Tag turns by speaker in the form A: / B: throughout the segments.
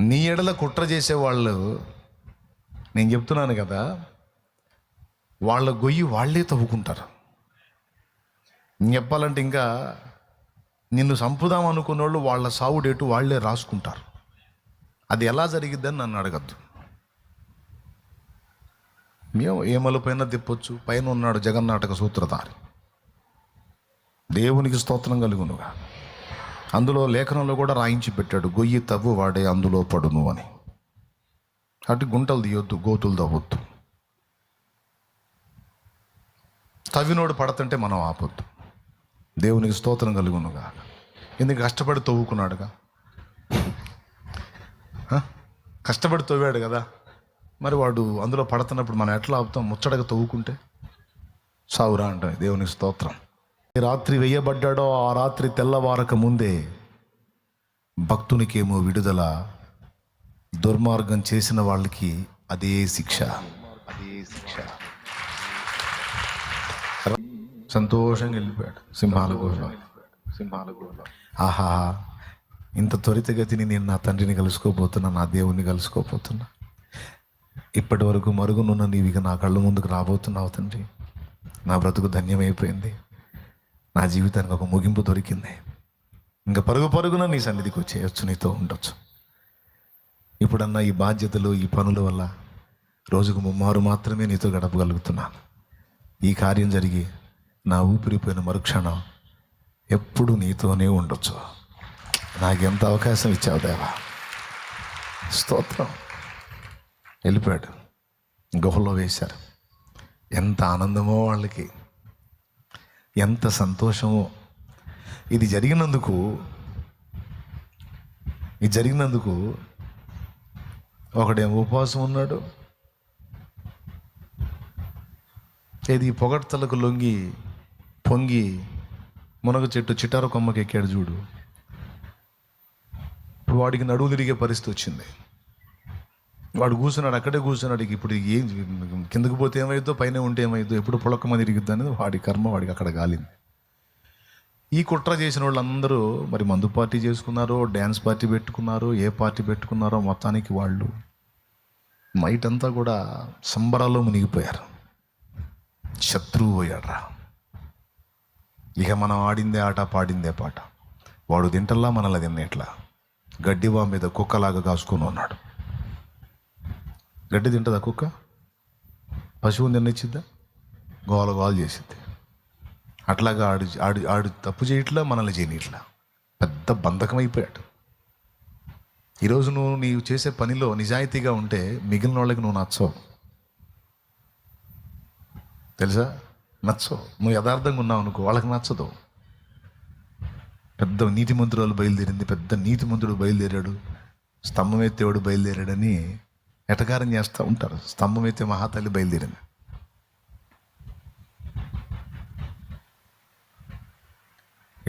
A: నీ ఎడల కుట్ర చేసేవాళ్ళు, నేను చెప్తున్నాను కదా, వాళ్ళ గొయ్యి వాళ్ళే తవ్వుకుంటారు. చెప్పాలంటే ఇంకా నిన్ను చంపుదాం అనుకున్న వాళ్ళు వాళ్ళ సావు డేటు వాళ్ళే రాసుకుంటారు. అది ఎలా జరిగిద్దని నన్ను అడగద్దు. మేము ఏమలపైన తిప్పొచ్చు, పైన ఉన్నాడు జగన్నాటక సూత్రధారి. దేవునికి స్తోత్రం కలుగునుగా. అందులో లేఖనంలో కూడా రాయించి పెట్టాడు, గొయ్యి తవ్వు వాడే అందులో పడును అని. అటు గుంటలు తీయొద్దు, గోతులు తవ్వద్దు. తవ్వినోడు పడతంటే మనం ఆపొద్దు. దేవునికి స్తోత్రం కలుగునుగా. ఎందుకు కష్టపడి తవ్వుకున్నాడుగా, కష్టపడి తవ్వాడు కదా, మరి వాడు అందులో పడుతున్నప్పుడు మనం ఎట్లా ఆపుతాం? ముచ్చటగా తవ్వుకుంటే సావురా అంటాయి. దేవునికి స్తోత్రం. ఏ రాత్రి వేయబడ్డాడో ఆ రాత్రి తెల్లవారక ముందే భక్తునికేమో విడుదల, దుర్మార్గం చేసిన వాళ్ళకి అదే శిక్ష. సంతోషంగా వెళ్ళిపోయాడు సింహాల గుహలో. ఆహా, ఇంత త్వరితగతిని నేను నా తండ్రిని కలుసుకోపోతున్నా, నా దేవుణ్ణి కలుసుకోపోతున్నా. ఇప్పటి వరకు మరుగునున్న నీవు ఇక నా కళ్ళ ముందుకు రాబోతున్నావు తండ్రి. నా బ్రతుకు ధన్యమైపోయింది, నా జీవితానికి ఒక ముగింపు దొరికింది. ఇంకా పరుగు పరుగున నీ సన్నిధికి వచ్చేయచ్చు, నీతో ఉండొచ్చు. ఇప్పుడన్నా ఈ బాధ్యతలు, ఈ పనుల వల్ల రోజుకు 3 మారు మాత్రమే నీతో గడపగలుగుతున్నాను. ఈ కార్యం జరిగి నా ఊపిరిపోయిన మరుక్షణం ఎప్పుడు నీతోనే ఉండొచ్చు. నాకెంత అవకాశం ఇచ్చావు దేవా, స్తోత్రం. వెళ్ళిపోయాడు, గుహలో వేశారు. ఎంత ఆనందమో వాళ్ళకి, ఎంత సంతోషమో. ఇది జరిగినందుకు ఒకడేమో ఉపవాసం ఉన్నాడు, ఇది పొగడ్తలకు లొంగి పొంగి మునగ చెట్టు చిటారు కొమ్మకి ఎక్కాడు చూడు. ఇప్పుడు వాడికి నడువు తిరిగే పరిస్థితి వచ్చింది. వాడు కూర్చున్నాడు, అక్కడే కూర్చున్నాడు. ఇప్పుడు ఏం కిందకు పోతే ఏమైందో, పైన ఉంటే ఏమైందో, ఎప్పుడు పొలక్కమని తిరిగిద్ది అనేది వాడి కర్మ, వాడికి అక్కడ గాలింది. ఈ కుట్ర చేసిన వాళ్ళందరూ మరి మందు పార్టీ చేసుకున్నారో, డ్యాన్స్ పార్టీ పెట్టుకున్నారో, ఏ పార్టీ పెట్టుకున్నారో, మొత్తానికి వాళ్ళు నైట్ అంతా కూడా సంబరాల్లో మునిగిపోయారు. శత్రువు పోయాడ్రా. ఇక మనం ఆడిందే ఆట, పాడిందే పాట. వాడు తింటల్లా, మనల్ని తిన్నేట్లా గడ్డివా మీద కుక్కలాగా కాసుకొని ఉన్నాడు. గడ్డి తింటుందా కుక్క? పశువుని తినిచ్చిద్దా? గోల గోల చేసిద్ది. అట్లాగా ఆడు తప్పు చేయట్లా, మనల్ని చేయనిట్లా. పెద్ద బంధకం అయిపోయాడు. ఈరోజు నీవు చేసే పనిలో నిజాయితీగా ఉంటే మిగిలిన వాళ్ళకి నువ్వు నచ్చవు, తెలుసా? నచ్చవు. నువ్వు యథార్థంగా ఉన్నావు అనుకో, వాళ్ళకి నచ్చదు. పెద్ద నీతిమంతురాలు బయలుదేరింది, పెద్ద నీతిమంతుడు బయలుదేరాడు, స్తంభం ఎత్తేవాడు బయలుదేరాడని ఎటకారం చేస్తూ ఉంటారు. స్తంభం ఎత్తే మహాతల్లి బయలుదేరింది.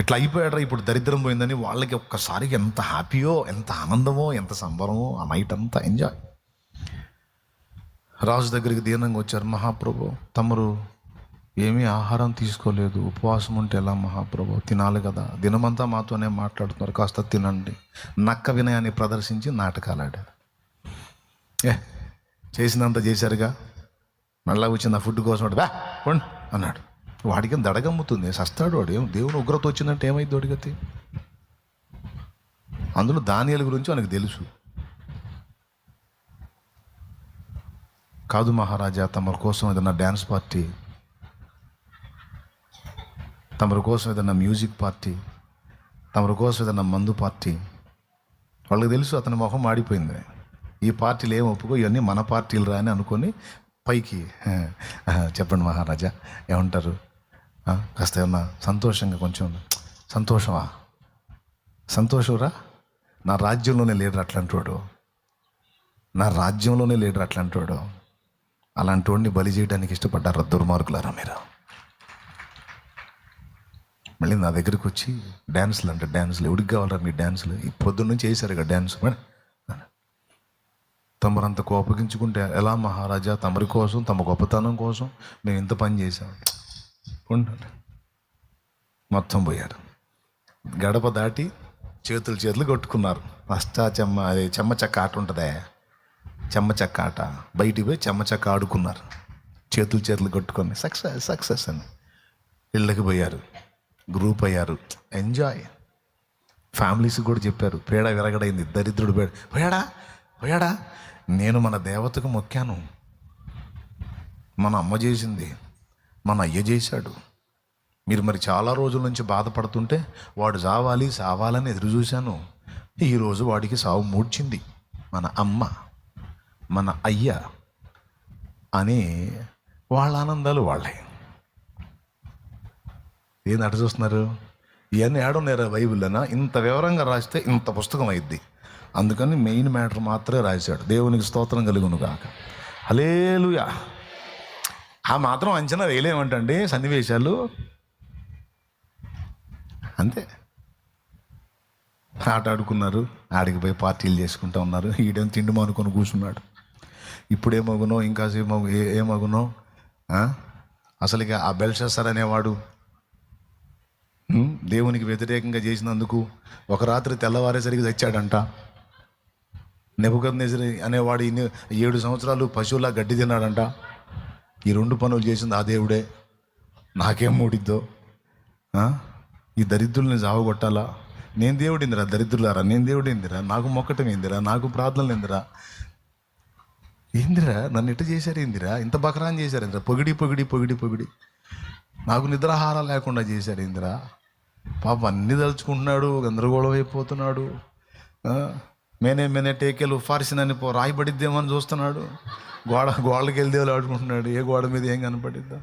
A: ఇట్లా అయిపోయాడ్రా. ఇప్పుడు దరిద్రం పోయిందని వాళ్ళకి ఒక్కసారికి ఎంత హ్యాపీయో, ఎంత ఆనందమో, ఎంత సంబరమో. ఆ నైట్ అంతా ఎంజాయ్. రాజు దగ్గరికి దీనంగా వచ్చారు. మహాప్రభు, తమరు ఏమీ ఆహారం తీసుకోలేదు, ఉపవాసం ఉంటే ఎలా మహాప్రభు? తినాలి కదా, దినమంతా మాతోనే మాట్లాడుతున్నారు, కాస్త తినండి. నక్క వినయాన్ని ప్రదర్శించి నాటకాలు ఆడారు. చేసినంత చేశారుగా, మళ్ళా వచ్చింది ఆ ఫుడ్ కోసం బా పండి అన్నాడు. వాడికి దడగమ్ముతుంది, సస్తాడు వాడు. ఏం దేవుని ఉగ్రత వచ్చిందంటే ఏమైంది వాడిగతి? అందులో దానియేలు గురించి మనకు తెలుసు. కాదు మహారాజా, తమరి కోసం ఏదన్నా డ్యాన్స్ పార్టీ, తమరి కోసం ఏదన్నా మ్యూజిక్ పార్టీ, తమరి కోసం ఏదన్నా మందు పార్టీ. వాళ్ళకి తెలుసు అతని మొహం మాడిపోయింది. ఈ పార్టీలు ఏం ఒప్పుకో, ఇవన్నీ మన పార్టీలు రా అని అనుకొని పైకి చెప్పండి మహారాజా ఏమంటారు, కాస్త ఏమన్నా సంతోషంగా, కొంచెం సంతోషమా? సంతోషంరా, నా రాజ్యంలోనే లీడర్ అట్లాంటోడు, నా రాజ్యంలోనే లీడర్ అట్లాంటోడు. అలాంటి వాడిని బలి చేయడానికి ఇష్టపడ్డారు దుర్మార్గులారా మీరు. మళ్ళీ నా దగ్గరికి వచ్చి డ్యాన్సులు అంటే, డ్యాన్సులు ఎవరికి కావాలరా మీ డ్యాన్సులు? ఈ పొద్దున్న నుంచి వేశారు కదా డ్యాన్స్. తమరంత కోపగించుకుంటే ఎలా మహారాజా? తమరి కోసం, తమ గొప్పతనం కోసం మేము ఇంత పని చేశాం. మొత్తం పోయారు. గడప దాటి చేతులు కొట్టుకున్నారు. ఫస్ట్ అది చెమ్మ చెక్క ఆట ఉంటుందే, చెమ్మ చెక్క ఆట. బయటికి పోయి చెమ్మ చెక్క ఆడుకున్నారు, చేతులు కొట్టుకొని సక్సెస్ అని ఇళ్ళకి పోయారు, గ్రూప్ అయ్యారు, ఎంజాయ్. ఫ్యామిలీస్ కూడా చెప్పారు. పేడ విరగడైంది, దరిద్రుడు పోయాడా. నేను మన దేవతకు మొక్కాను, మన అమ్మ చేసింది, మన అయ్య చేశాడు. మీరు మరి చాలా రోజుల నుంచి బాధపడుతుంటే వాడు సావాలని ఎదురు చూశాను. ఈరోజు వాడికి సావు మూడ్చింది మన అమ్మ, మన అయ్య అని వాళ్ళ ఆనందాలు వాళ్ళే. ఏంది అటు చూస్తున్నారు? ఇవన్నీ ఏడున్నారా బైబిల్లోనా? ఇంత వివరంగా రాస్తే ఇంత పుస్తకం అయింది. అందుకని మెయిన్ మ్యాటర్ మాత్రమే రాశాడు. దేవునికి స్తోత్రం కలుగును గాక. హల్లెలూయా. ఆ మాత్రం అంచనా వేయలేమంటండి సన్నివేశాలు, అంతే. ఆట ఆడుకున్నారు, ఆడికి పోయి పార్టీలు చేసుకుంటూ ఉన్నారు. ఈడేం తిండి మానుకొని కూర్చున్నాడు. ఇప్పుడేమగునో, ఇంకాసేపు ఏమగునో. అసలు ఇక ఆ బెల్షస్సర్ అనేవాడు దేవునికి వ్యతిరేకంగా చేసినందుకు ఒక రాత్రి తెల్లవారేసరికి చచ్చాడంట. నెబుకద్నెజరు అనేవాడు 7 సంవత్సరాలు పశువులా గడ్డి తిన్నాడంట. ఈ 2 పనులు చేసింది ఆ దేవుడే. నాకేం మూడిద్దో, ఈ దరిద్రుల్ని జావగొట్టాలా? నేను దేవుడిందిరా దరిద్రులారా, నేను దేవుడిందిరా, నాకు మొక్కటం ఏందిరా, నాకు ప్రార్థనలు ఏందిరా, నన్ను ఇట్ట చేశారు ఏందిరా, ఇంత బకరాన్ చేశారు ఏందిరా, పొగిడి నాకు నిద్రాహారం లేకుండా చేశారు ఏందిరా. పాప అన్నీ తలుచుకుంటున్నాడు, గందరగోళం అయిపోతున్నాడు. మేనే టేకేలు ఫార్సినని రాయబడిద్దేమని చూస్తున్నాడు. గోడకి వెళ్తే ఆడుకుంటున్నాడు. ఏ గోడ మీద ఏం కనపడిద్దా?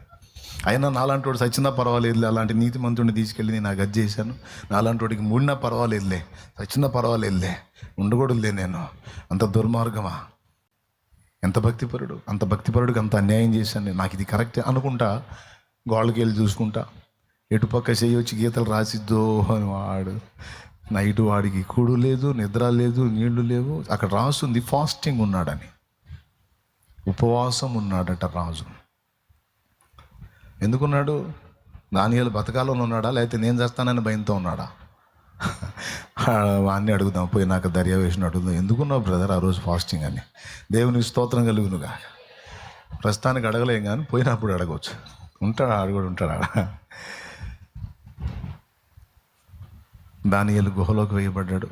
A: అయినా నాలాంటి వాడు చచ్చినా పర్వాలేదులే, అలాంటి నీతిమంతుడిని తీసుకెళ్ళి నేను గది చేశాను. నాలాంటి వాడికి మూడినా పర్వాలేదులే, చచ్చినా పర్వాలేదులే, ఉండకూడదులే నేను. అంత దుర్మార్గమా? ఎంత భక్తిపరుడు, అంత భక్తిపరుడికి అంత అన్యాయం చేశాను. నాకు ఇది కరెక్టే అనుకుంటా గోళ్ళకి వెళ్ళి చూసుకుంటా, ఎటుపక్క చేయొచ్చి గీతలు రాసిద్దో అని వాడు. నైట్ వాడికి కూడు లేదు, నిద్ర లేదు, నీళ్లు లేవు. అక్కడ రాస్తుంది ఫాస్టింగ్ ఉన్నాడని, ఉపవాసం ఉన్నాడట రాజు. ఎందుకున్నాడు? దానియేలు బతకాలని ఉన్నాడా, లేకపోతే నేను చేస్తానని భయంతో ఉన్నాడా? వాడిని అడుగుదాం, పోయి నాకు దర్యావేసిన అడుగుదాం, ఎందుకున్నావు బ్రదర్ ఆ రోజు ఫాస్టింగ్ అని. దేవునికి స్తోత్రం కలుగునుగా. ప్రస్తుతానికి అడగలేం కానీ పోయినప్పుడు అడగవచ్చు. ఉంటాడా? ఆడు కూడా ఉంటాడా? దానియేలు గుహలోకి వేయబడ్డాడు.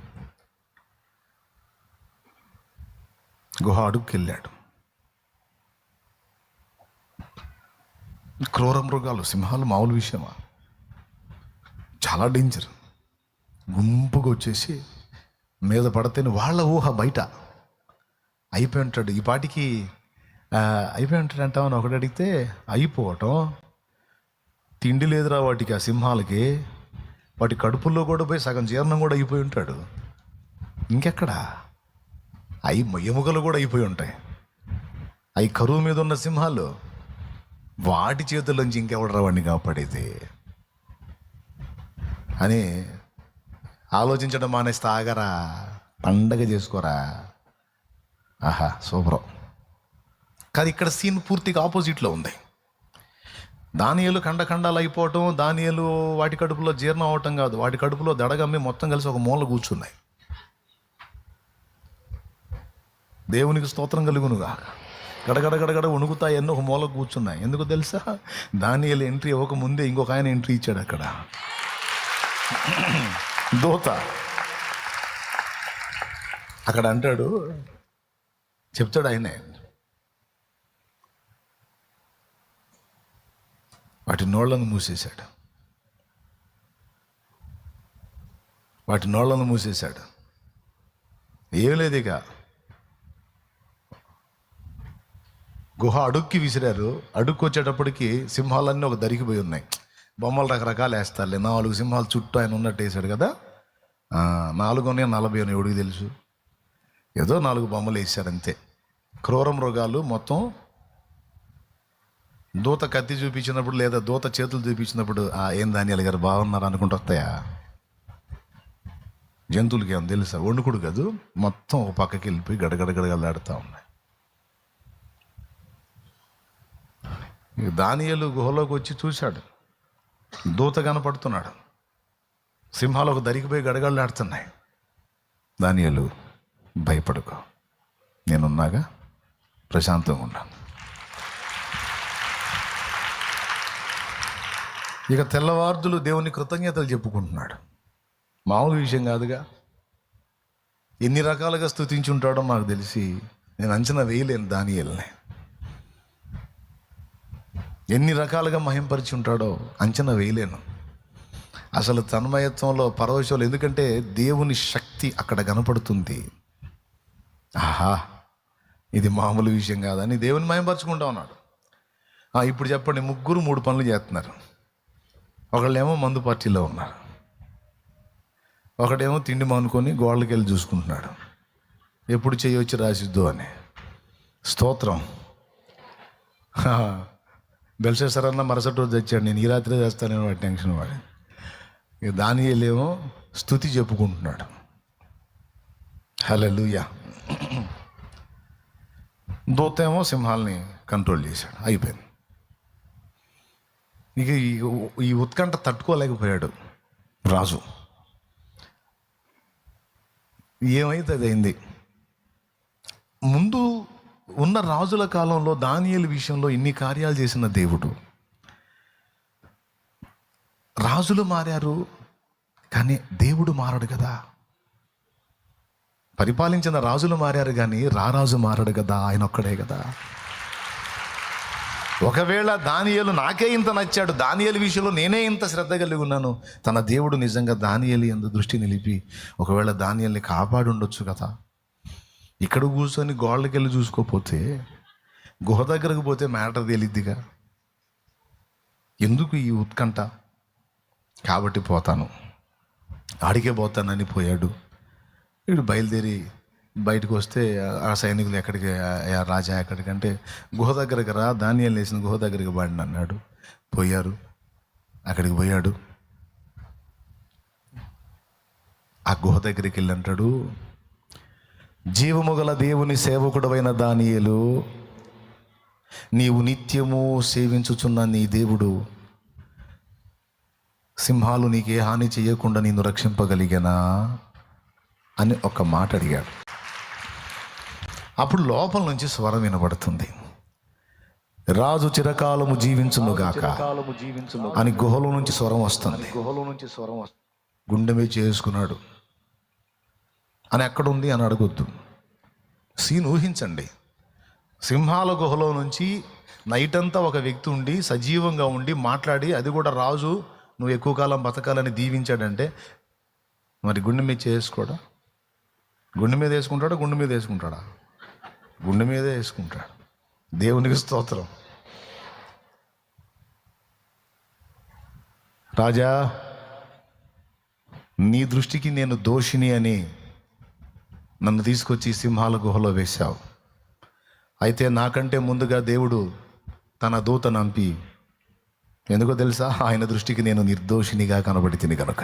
A: గుహ అడుగుకి వెళ్ళాడు. క్రూర మృగాలు, సింహాలు మామూలు విషయమా? చాలా డేంజర్. గుంపుగా వచ్చేసి మీద పడితేనే వాళ్ళ ఊహ బయట అయిపోయి ఉంటాడు. ఈ పాటికి అయిపోయి ఉంటాడు అంటామని ఒకటి అడిగితే అయిపోవటం. తిండి లేదురా వాటికి, ఆ సింహాలకి. వాటి కడుపుల్లో కూడా పోయి సగం జీర్ణం కూడా అయిపోయి ఉంటాడు. ఇంకెక్కడా అవి ఎముకలు కూడా అయిపోయి ఉంటాయి. అవి కరువు మీద ఉన్న సింహాలు, వాటి చేతుల్లోంచి ఇంకెవడరా వాడిని కాపాడేది అని ఆలోచించడం మానేస్తే ఆగరా, పండగ చేసుకోరా. ఆహా సూపరం. కానీ ఇక్కడ సీన్ పూర్తిగా ఆపోజిట్లో ఉంది. దానియేలు ఖండాలు అయిపోవటం, దానియేలు వాటి కడుపులో జీర్ణం అవటం కాదు, వాటి కడుపులో దడగమ్మి మొత్తం కలిసి ఒక మూల కూర్చున్నాయి. దేవునికి స్తోత్రం కలుగునుగా. గడగడ వణుకుతాయి, ఎన్నో ఒక మూల కూర్చున్నాయి. ఎందుకు తెలుసా? దానియేలు ఎంట్రీ ఇవ్వక ముందే ఇంకొక ఆయన ఎంట్రీ ఇచ్చాడు అక్కడ. దూత అక్కడ అంటాడు, చెప్తాడు ఆయనే, వాటి నోళ్లను మూసేశాడు. ఏం లేదు ఇక. గుహ అడుక్కి విసిరారు. అడుక్కు వచ్చేటప్పటికి సింహాలన్నీ ఒక దరికిపోయి ఉన్నాయి. బొమ్మలు రకరకాలు వేస్తారులే. 4 సింహాలు చుట్టూ ఆయన ఉన్నట్టు వేసాడు కదా. 4 40 అని ఎవడికి తెలుసు? ఏదో 4 బొమ్మలు వేసారు అంతే. క్రూర మృగాలు మొత్తం. దూత కత్తి చూపించినప్పుడు లేదా దూత చేతులు చూపించినప్పుడు ఏం దానియేలు గారు బాగున్నారు అనుకుంటూ వస్తాయా? జంతువులకి ఏమో తెలుసా? వణుకుడు కాదు, మొత్తం ఒక పక్కకి వెళ్ళిపోయి గడగడగడగలాడుతూ ఉన్నాయి. దానియేలు గుహలోకి వచ్చి చూశాడు, దూత కనపడుతున్నాడు. సింహాలు ఒక దరికిపోయి గడగడలాడుతున్నాయి. దానియేలు, భయపడుకో, నేనున్నాగా, ప్రశాంతంగా ఉన్నాను. ఇక తెల్లవార్దులు దేవుని కృతజ్ఞతలు చెప్పుకుంటున్నాడు. మామూలు విషయం కాదుగా. ఎన్ని రకాలుగా స్తుతించి ఉంటాడో నాకు తెలిసి నేను అంచనా వేయలేను. దానియేలుని ఎన్ని రకాలుగా మహింపరిచి ఉంటాడో అంచనా వేయలేను. అసలు తన్మయత్వంలో, పరవశంలో, ఎందుకంటే దేవుని శక్తి అక్కడ కనపడుతుంది. ఆహా, ఇది మామూలు విషయం కాదని దేవుని మహింపరచుకుంటా ఉన్నాడు. ఇప్పుడు చెప్పండి, ముగ్గురు 3 పనులు చేస్తున్నారు. ఒకళ్ళేమో మందు పార్టీలో ఉన్నారు, ఒకడేమో తిండి మానుకొని గోళ్ళకి వెళ్ళి చూసుకుంటున్నాడు, ఎప్పుడు చేయొచ్చి రాసిద్దు అని. స్తోత్రం. బెల్షస్సర్ అన్న మరుసటి రోజు తెచ్చాడు, నేను ఈ రాత్రే చేస్తానని వాడి టెన్షన్ వాడి. ఇక దానియేలేమో స్తుతి చెప్పుకుంటున్నాడు. హల్లెలూయా. దూతేమో సింహాల్ని కంట్రోల్ చేశాడు. అయిపోయింది. ఇక ఈ ఉత్కంఠ తట్టుకోలేకపోయాడు రాజు. ఏమైతే అది అయింది. ముందు ఉన్న రాజుల కాలంలో దానియేలు విషయంలో ఇన్ని కార్యాలు చేసిన దేవుడు, రాజులు మారారు కానీ దేవుడు మారడు కదా. పరిపాలించిన రాజులు మారారు కానీ రారాజు మారడు కదా, ఆయన ఒక్కడే కదా. ఒకవేళ దానియేలు నాకే ఇంత నచ్చాడు, దానియేలు విషయంలో నేనే ఇంత శ్రద్ధ కలిగి ఉన్నాను, తన దేవుడు నిజంగా దానియేలు యందు దృష్టి నిలిపి ఒకవేళ దానియేలుని కాపాడి ఉండొచ్చు కదా. ఇక్కడ కూర్చొని గోళ్ళకి వెళ్ళి చూసుకోపోతే, గుహ దగ్గరకు పోతే మ్యాటర్ తేలిద్దిగా. ఎందుకు ఈ ఉత్కంఠ? కాబట్టి పోతాను, ఆడికే పోతానని పోయాడు. వీడు బయలుదేరి బయటకు వస్తే ఆ సైనికులు ఎక్కడికి, రాజా ఎక్కడికంటే గుహ దగ్గరికి రా, దానియేలు వేసిన గుహ దగ్గరికి బాడిని అన్నాడు. పోయారు, అక్కడికి పోయాడు. ఆ గుహ దగ్గరికి వెళ్ళి అంటాడు, జీవము గల దేవుని సేవకుడవైన దానియేలు, నీవు నిత్యము సేవించుచున్న నీ దేవుడు సింహాలు నీకే హాని చేయకుండా నిన్ను రక్షింపగలిగనా అని ఒక మాట అడిగాడు. అప్పుడు లోపల నుంచి స్వరం వినబడుతుంది, రాజు చిరకాలము జీవించునుగాక అని గుహలో నుంచి స్వరం వస్తుంది. గుండె మీద చేసుకున్నాడు అని ఎక్కడుంది అని అడగొద్దు. సీన్ ఊహించండి. సింహాల గుహలో నుంచి నైట్ అంతా ఒక వ్యక్తి ఉండి సజీవంగా ఉండి మాట్లాడి, అది కూడా రాజు నువ్వు ఎక్కువ కాలం బతకాలని దీవించాడంటే మరి గుండె మీద చేసుకోడా? గుండె మీద వేసుకుంటాడా? గుండె మీద వేసుకుంటాడా? గుండె మీదే వేసుకుంటాడు. దేవునికి స్తోత్రం. రాజా, నీ దృష్టికి నేను దోషిని అని నన్ను తీసుకొచ్చి సింహాల గుహలో వేశావు. అయితే నాకంటే ముందుగా దేవుడు తన దూతను పంపి, ఎందుకో తెలుసా, ఆయన దృష్టికి నేను నిర్దోషినిగా కనబడి తిని కనుక,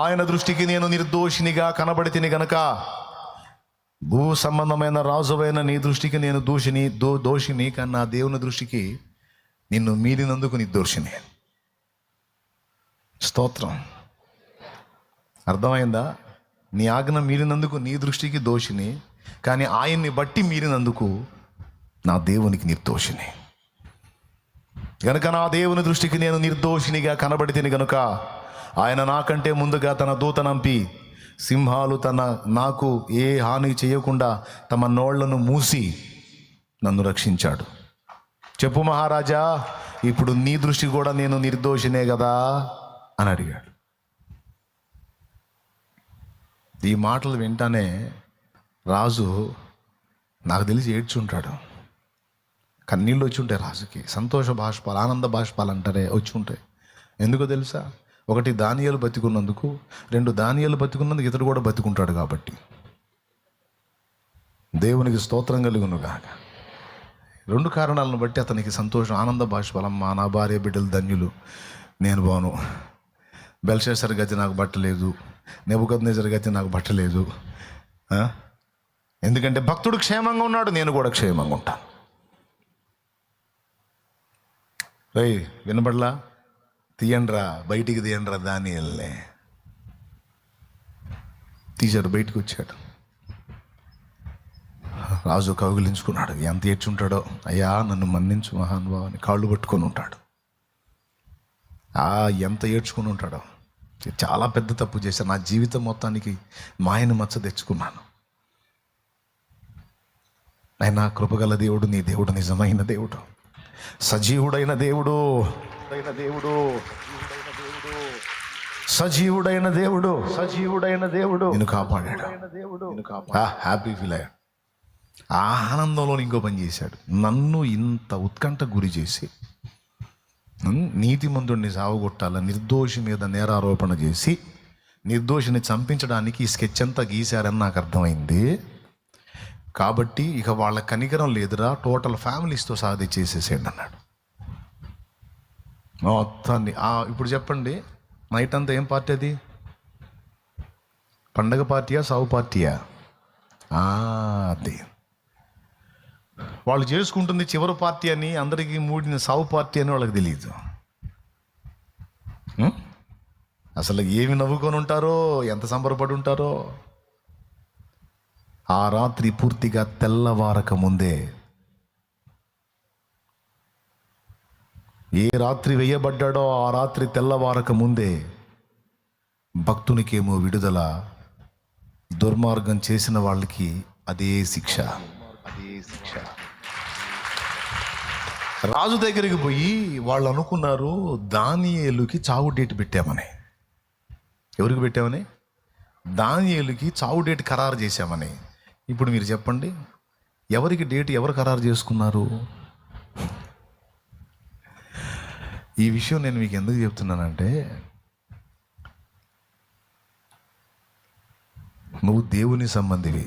A: ఆయన దృష్టికి నేను నిర్దోషినిగా కనబడి తిని గనుక, భూ సంబంధమైన రాజువైన నీ దృష్టికి నేను దోషిని కానీ నా దేవుని దృష్టికి నిన్ను మీరినందుకు నిర్దోషిని. స్తోత్రం. అర్థమైందా? నీ ఆజ్ఞ మీరినందుకు నీ దృష్టికి దోషిని, కానీ ఆయన్ని బట్టి మీరినందుకు నా దేవునికి నిర్దోషిని. గనుక నా దేవుని దృష్టికి నేను నిర్దోషినిగా కనబడి తిని గనుక ఆయన నాకంటే ముందుగా తన దూతనంపి సింహాలు నాకు ఏ హాని చేయకుండా తమ నోళ్లను మూసి నన్ను రక్షించాడు. చెప్పు మహారాజా, ఇప్పుడు నీ దృష్టి కూడా నేను నిర్దోషినే కదా అని అడిగాడు. ఈ మాటలు వింటానే రాజు నాకు తెలిసి ఏడ్చుంటాడు. కన్నీళ్ళు వచ్చి ఉంటాయి రాజుకి. సంతోష బాష్పాలు, ఆనంద బాష్పాలు అంటారే వచ్చి ఉంటాయి. ఎందుకో తెలుసా? ఒకటి, దానియేలు బతికున్నందుకు. 2, దానియేలు బతికున్నందుకు ఇతడు కూడా బతికుంటాడు కాబట్టి. దేవునికి స్తోత్రం కలుగునుగాక. 2 కారణాలను బట్టి అతనికి సంతోషం, ఆనంద బాష్పాలు. అమ్మా, నా భార్య బిడ్డలు ధన్యులు, నేను బాను. బెల్షస్సర్ గతి నాకు బట్టలేదు, నెబుకద్నెజర్ గతి నాకు బట్టలేదు. ఎందుకంటే భక్తుడు క్షేమంగా ఉన్నాడు, నేను కూడా క్షేమంగా ఉంటాను. రేయ్, వినబడలా? తీయండ్రా, బయటికి తీయండ్రా దానియేలుని. తీశాడు, బయటికి వచ్చాడు. రాజు కౌగిలించుకున్నాడు. ఎంత ఏడ్చుంటాడో. అయ్యా నన్ను మన్నించు మహానుభావ అని కాళ్ళు పట్టుకొని ఉంటాడు. ఎంత ఏడ్చుకుని ఉంటాడో. చాలా పెద్ద తప్పు చేశాను, నా జీవితం మొత్తానికి మాయను మచ్చ తెచ్చుకున్నాను. అయినా కృపగల దేవుడు నీ దేవుడు, నిజమైన దేవుడు, సజీవుడైన దేవుడు, సజీవుడైన దేవుడు, సజీవుడైన దేవుడు నిన్ను కాపాడాడు. హ్యాపీ ఫీల్ అయ్యాడు. ఆ ఆనందంలో ఇంకో పని చేశాడు. నన్ను ఇంత ఉత్కంఠ గురి చేసి నీతిమంతుడిని సావగొట్టాల, నిర్దోషి మీద నేరారోపణ చేసి నిర్దోషిని చంపించడానికి ఈ స్కెచ్ అంతా గీశారని నాకు అర్థమైంది. కాబట్టి ఇక వాళ్ళ కనికరం లేదురా, టోటల్ ఫ్యామిలీస్తో సాధి చేసేసేయండి అన్నాడు మొత్తాన్ని. ఇప్పుడు చెప్పండి, నైట్ అంతా ఏం పార్టీ అది? పండగ పార్టీయా, సావు పార్టీయా? అది వాళ్ళు చేసుకుంటుంది చివరి పార్టీ అని, అందరికీ మూడిన సావు పార్టీ అని వాళ్ళకి తెలియదు. అసలు ఏమి నవ్వుకొని ఉంటారో, ఎంత సంబరపడి ఉంటారో. ఆ రాత్రి పూర్తిగా తెల్లవారక ముందే, ఏ రాత్రి వేయబడ్డాడో ఆ రాత్రి తెల్లవారక ముందే భక్తునికేమో విడుదల, దుర్మార్గం చేసిన వాళ్ళకి అదే శిక్ష. రాజు దగ్గరికి పోయి వాళ్ళు అనుకున్నారు దానియేలుకి చావు డేట్ పెట్టామని. ఎవరికి పెట్టామని? దానియేలుకి చావు డేట్ ఖరారు చేశామని. ఇప్పుడు మీరు చెప్పండి, ఎవరికి డేట్ ఎవరు ఖరారు చేసుకున్నారు? ఈ విషయం నేను మీకు ఎందుకు చెప్తున్నానంటే, నువ్వు దేవుని సంబంధివి,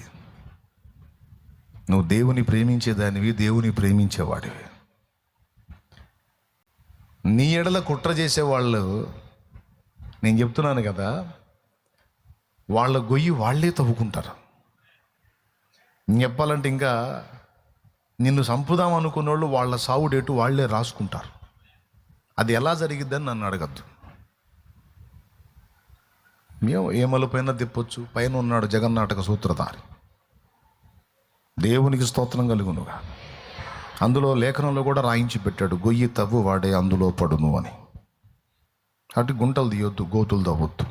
A: నువ్వు దేవుని ప్రేమించేదానివి, దేవుని ప్రేమించేవాడివి. నీ ఎడల కుట్ర చేసేవాళ్ళు, నేను చెప్తున్నాను కదా, వాళ్ళ గొయ్యి వాళ్ళే తవ్వుకుంటారు. చెప్పాలంటే ఇంకా నిన్ను చంపుదాం అనుకున్న వాళ్ళు వాళ్ళ సావు డేటు వాళ్ళే రాసుకుంటారు. అది ఎలా జరిగిద్దని నన్ను అడగద్దు. మేము ఏమలపైన తిప్పొచ్చు, పైన ఉన్నాడు జగన్నాటక సూత్రధారి. దేవునికి స్తోత్రం కలుగునుగా. అందులో లేఖనంలో కూడా రాయించి పెట్టాడు, గొయ్యి తవ్వు వాడే అందులో పడును అని. అటు గుంటలు తీయొద్దు, గోతులు తవ్వద్దు.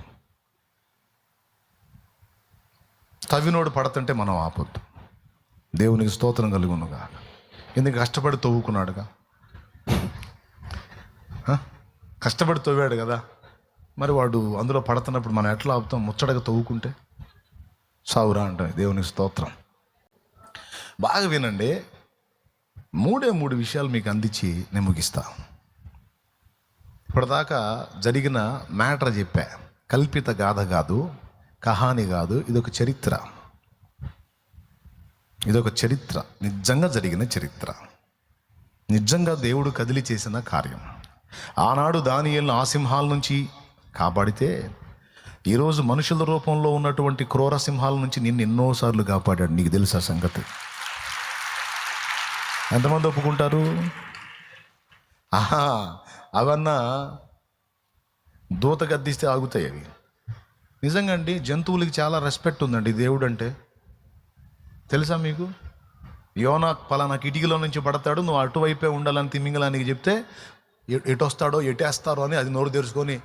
A: తవ్వినోడు పడతంటే మనం ఆపొద్దు. దేవునికి స్తోత్రం కలుగునుగా. ఎందుకు? కష్టపడి తవ్వుకున్నాడుగా, కష్టపడి తవ్వాడు కదా. మరి వాడు అందులో పడుతున్నప్పుడు మనం ఎట్లా ఆపుతాం? ముచ్చటగా తవ్వుకుంటే సావురా అంటాం. దేవునికి స్తోత్రం. బాగా వినండి, మూడు విషయాలు మీకు అందించి నేను ముగిస్తా. ఇప్పటిదాకా జరిగిన మ్యాటర్ చెప్పా. కల్పిత గాథ కాదు, కహాని కాదు, ఇదొక చరిత్ర. ఇదొక చరిత్ర, నిజంగా జరిగిన చరిత్ర, నిజంగా దేవుడు కదిలి చేసిన కార్యం. ఆనాడు దానియేలును ఆ సింహాల నుంచి కాపాడితే, ఈరోజు మనుషుల రూపంలో ఉన్నటువంటి క్రూర సింహాల నుంచి నిన్ను ఎన్నోసార్లు కాపాడాడు. నీకు తెలుసా సంగతి? ఎంతమంది ఒప్పుకుంటారు? అవన్నా దూత గద్దిస్తే ఆగుతాయి అవి. నిజంగా అండి, జంతువులకి చాలా రెస్పెక్ట్ ఉందండి దేవుడు అంటే. తెలుసా మీకు? యోనా పలానా కిటికీలో నుంచి పడతాడు, నువ్వు అటువైపే ఉండాలని తిమింగలానికి చెప్తే ఎటు వస్తాడో ఎటేస్తారో అని అది నోరు తెరుచుకొని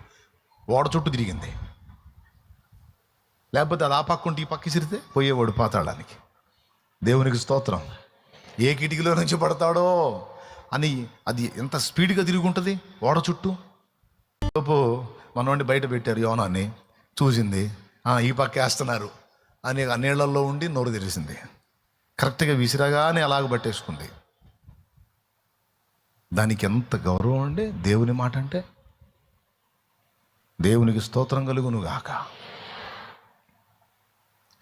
A: ఓడ చుట్టూ తిరిగింది. లేకపోతే అది ఆ పక్కుంటే ఈ పక్క సిరితే పోయేవాడు పాతాళానికి. దేవునికి స్తోత్రం. ఏ కిటికీలో నుంచి పడతాడో అని అది ఎంత స్పీడ్గా తిరుగుంటుంది ఓడ చుట్టూ. లోపు మనోడిని బయట పెట్టారు, యోనాన్ని చూసింది, ఈ పక్క వేస్తున్నారు అని ఆ నీళ్లలో ఉండి నోరు తెరిసింది. కరెక్ట్గా విసిరగానే అలాగ పట్టేసుకుంది. దానికి ఎంత గౌరవం అండి దేవుని మాట అంటే. దేవునికి స్తోత్రం కలుగును గాక.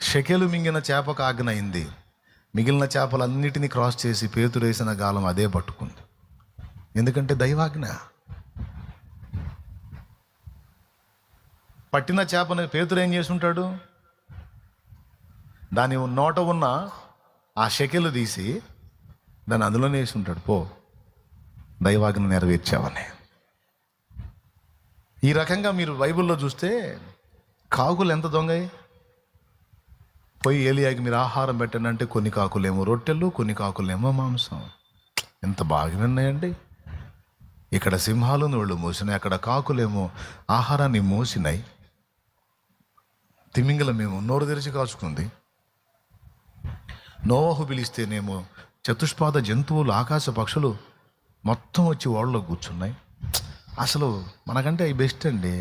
A: షెకెలు మింగిన చేపకు ఆజ్ఞ అయింది, మిగిలిన చేపలన్నిటినీ క్రాస్ చేసి పేతురు వేసిన గాలం అదే పట్టుకుంది. ఎందుకంటే దైవాజ్ఞ. పట్టిన చేపని పేతురు ఏం చేసి ఉంటాడు? దాని నోట ఉన్న ఆ షెకెలు తీసి దాన్ని అందులోనే వేసి ఉంటాడు. పో, దైవాజ్ఞ నెరవేర్చావని. ఈ రకంగా మీరు బైబిల్లో చూస్తే కాకులు ఎంత దొంగయి. పోయి ఏలియాకి మీరు ఆహారం పెట్టండి అంటే కొన్ని కాకులేమో రొట్టెలు, కొన్ని కాకులేమో మాంసం. ఎంత బాగా ఉన్నాయండి. ఇక్కడ సింహాలు నోళ్ళు మోసినాయి, అక్కడ కాకులేమో ఆహారాన్ని మోసినాయి, తిమింగలమేమో నోరు తెరిచి కాచుకుంది. నోవహు పిలిస్తేనేమో చతుష్పాద జంతువులు, ఆకాశ పక్షులు మొత్తం వచ్చి ఓడలో కూర్చున్నాయి. అసలు మనకంటే అవి బెస్ట్ అండి.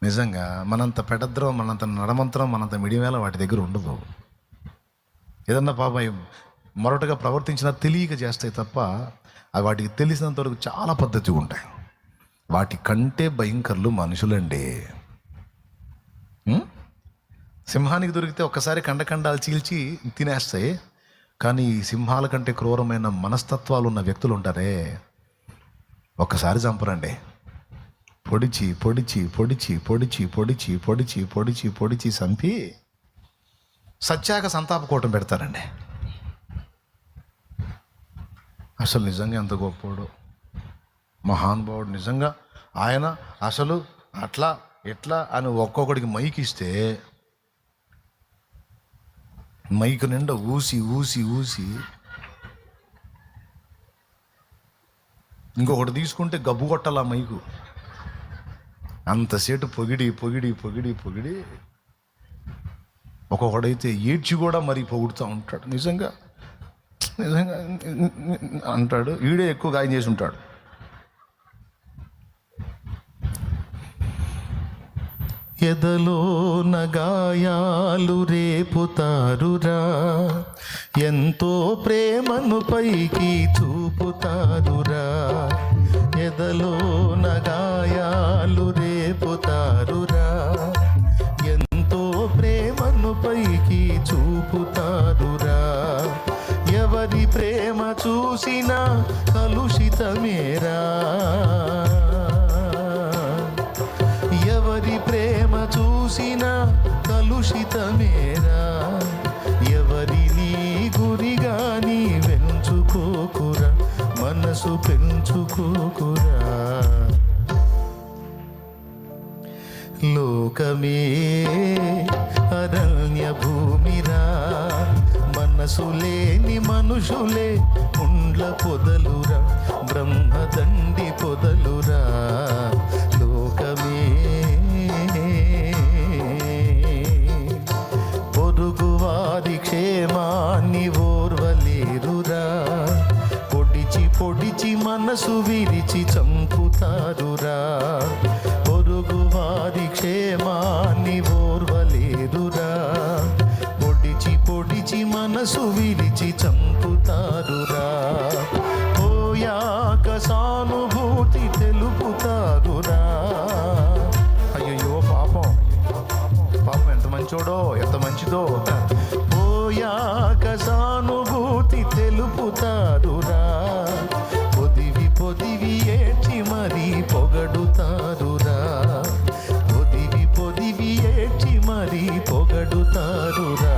A: నిజంగా మనంత పెడద్రం, మనంత నడమంత్రం, మనంత మిడివేళ వాటి దగ్గర ఉండదు. ఏదన్నా పాపం మొరటగా ప్రవర్తించినా తెలియక చేస్తాయి తప్ప అవి వాటికి తెలిసినంత వరకు చాలా పద్ధతిగా ఉంటాయి. వాటి కంటే భయంకరులు మనుషులండి. సింహానికి దొరికితే ఒక్కసారి కండకండాలు చీల్చి తినేస్తాయి. కానీ ఈ సింహాల కంటే క్రూరమైన మనస్తత్వాలు ఉన్న వ్యక్తులు ఉంటారే, ఒక్కసారి చంపరండి. పొడిచి పొడిచి పొడిచి పొడిచి పొడిచి పొడిచి పొడిచి పొడిచి చంపి సత్యాక సంతాప కూటం పెడతారండి. అసలు నిజంగా ఎంత గొప్పోడు మహానుభావుడు. నిజంగా ఆయన అసలు అట్లా ఎట్లా అని ఒక్కొక్కడికి మైక్ ఇస్తే మైకు నిండా ఊసి ఊసి ఊసి ఇంకొకటి తీసుకుంటే గబ్బు కొట్టాల మైకు. అంతసేటు పొగిడి పొగిడి పొగిడి పొగిడి ఒక్కొక్కడైతే ఏడ్చి కూడా మరీ పొగుడుతూ ఉంటాడు. నిజంగా నిజంగా అంటాడు, ఈడే ఎక్కువ గాయం చేసి ఉంటాడు. ఎదలో నగాయాలు రేపుతారురా, ఎంతో ప్రేమను పైకి చూపుతారురా. ఎదలో నగాయాలు రేపుతారురా, ఎంతో ప్రేమను పైకి చూపుతారురా. ఎవరి ప్రేమ చూసినా కలుషితమేరా, ఎవరి ప్రేమ చూసినా కలుషితమేరా. ఎవరిని గురిగా నీ వెంచుకోకురా, మనసు పెంచుకోకురా. లోకమే అరణ్య భూమిరా, మనసు లేని మనుషులే ముండ్ల పొదలురా, బ్రహ్మదండి పొదలురా. లోకమే పొరుగువారి క్షేమాన్ని ఓర్వలేరురా, పొడిచి పొడిచి మనసు విరిచి చంపుతారురా. పొరుగువారి క్షేమాన్ని ఓర్వలేరురా, పొడిచి పొడిచి మనసు విరిచి చంపుతారురా. పోయాక సానుభూతి తెలుపుతారురా. అయ్యో పాపం పాపం ఎంత మంచోడో ఎంత మంచిదో. పోయాక సానుభూతి తెలుపుతారురా, పొదివి పొదివి ఏడ్చి మరీ పొగడుతారురా, పొదివి పొదివి ఏడ్చి మరీ పొగడుతారురా.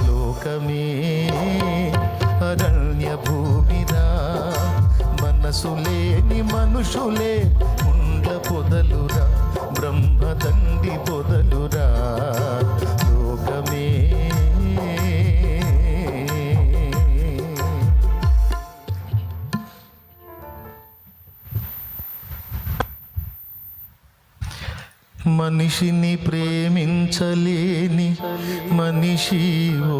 A: లోకమే అరణ్య భూమిరా, మనసు లేని మనుషులే ముండ్ల పొదలురా, బ్రహ్మదండి పొదలురా. లోకమే మనిషిని ప్రేమించలేని మనిషి ఓ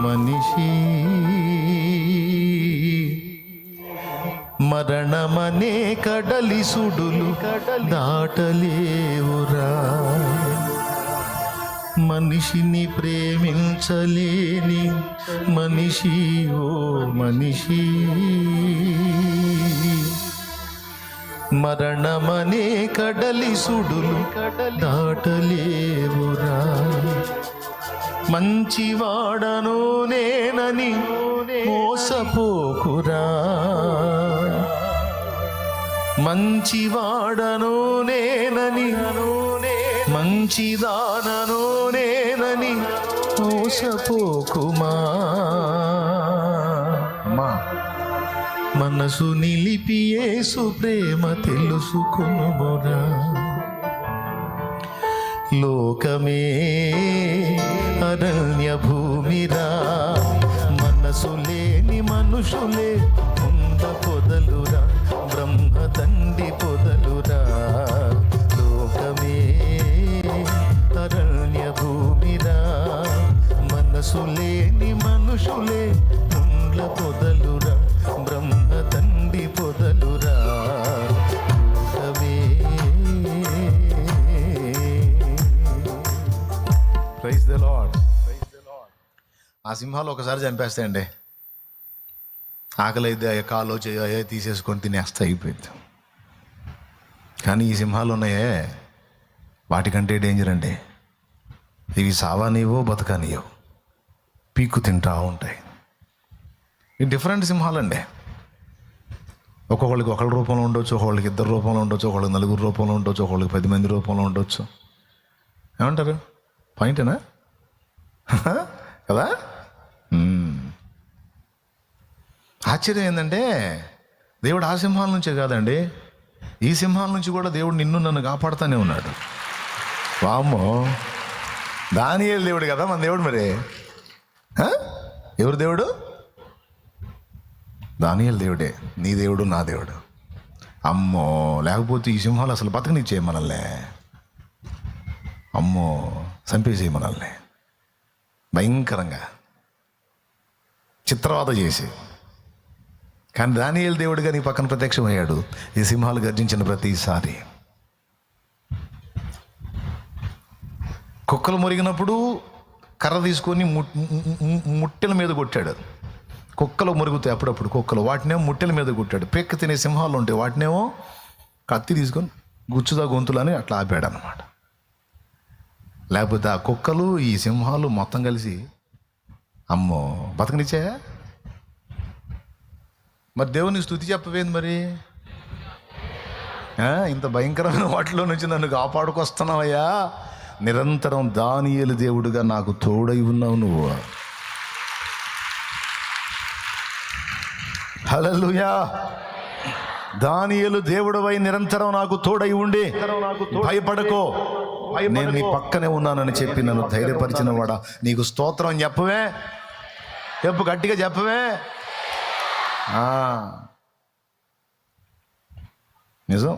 A: మనిషి, మరణమనే కడలి సుడులు దాటలేవురా. మనిషిని ప్రేమించలేని మనిషి ఓ మనిషి, మరణమనే కడలి సుడులు దాటలేవురా. మంచివాడను నేనని మోసపోకురా, మంచివాడను నేనని మంచిదానను నేనని మోసపోకుమా. మనసు నిలిపి యేసు ప్రేమ తెలుసుకొనుమురా. లోకమే అరణ్య భూమిరా, మనసు లేని మనుషులే ఉండ పొదలురా, బ్రహ్మదండి పొదలురా. లోకమే అరణ్య భూమిరా, మనసు లేని మనుషులే ఉండ పొదలురా, బ్రహ్మదండి పొదలురా. లోకమే. Praise the lord. ఆ సింహాలు ఒకసారి చంపేస్తాయండి. ఆకలి అయితే కాలో చేయో తీసేసుకొని తినేస్తా అయిపోయింది. కానీ ఈ సింహాలు ఉన్నాయే, వాటికంటే డేంజర్ అండి. ఇవి సావానివో బతకానియో, పీక్కు తింటా ఉంటాయి. ఇవి డిఫరెంట్ సింహాలండి. ఒక్కొక్కళ్ళకి ఒకళ్ళ రూపంలో ఉండొచ్చు, ఒకళ్ళకి ఇద్దరు రూపంలో ఉండొచ్చు, ఒకళ్ళకి నలుగురు రూపంలో ఉండొచ్చు, ఒకళ్ళకి 10 మంది రూపంలో ఉండొచ్చు. ఏమంటారు? పాయింటేనా కదా? ఆశ్చర్యం ఏంటంటే దేవుడు ఆ సింహాల నుంచే కాదండి, ఈ సింహాల నుంచి కూడా దేవుడు నిన్ను నన్ను కాపాడుతూనే ఉన్నాడు. వామ్మో, దానియేలు దేవుడు కదా మన దేవుడు. మరి ఎవరు దేవుడు? దానియేలు దేవుడే. నీ దేవుడు, నా దేవుడు. అమ్మో, లేకపోతే ఈ సింహాలు అసలు బతకనిచ్చే మనల్ని. అమ్మో, చంపేసే మనల్ని భయంకరంగా చిత్రవాద చేసి. కానీ దానియేలు దేవుడిగా నీ పక్కన ప్రత్యక్షమయ్యాడు ఈ సింహాలు గర్జించిన ప్రతిసారి. కుక్కలు మురిగినప్పుడు కర్ర తీసుకొని ముట్టెల మీద కొట్టాడు. కుక్కలు మురుగుతాయి అప్పుడప్పుడు కుక్కలు, వాటినేమో ముట్టెల మీద కొట్టాడు. పెక్క తినే సింహాలు ఉంటాయి, వాటినేమో కత్తి తీసుకొని గుచ్చుదా గొంతులని అట్లా ఆపాడు అన్నమాట. లేకపోతే ఆ కుక్కలు ఈ సింహాలు మొత్తం కలిసి అమ్మో బతకనిచ్చాయా? మరి దేవుని స్తుతి చెప్పవేంది మరి? ఇంత భయంకరమైన వాటిలో నుంచి నన్ను కాపాడుకొస్తున్నావయ్యా, నిరంతరం దానియేలు దేవుడుగా నాకు తోడై ఉన్నావు నువ్వు. హల్లెలూయా. దానియేలు దేవుడవై నిరంతరం నాకు తోడై ఉండి భయపడకో, నేను నీ పక్కనే ఉన్నానని చెప్పి నన్ను ధైర్యపరిచిన వాడా, నీకు స్తోత్రం చెప్పవే. చెప్పు, గట్టిగా చెప్పవే. నిజం.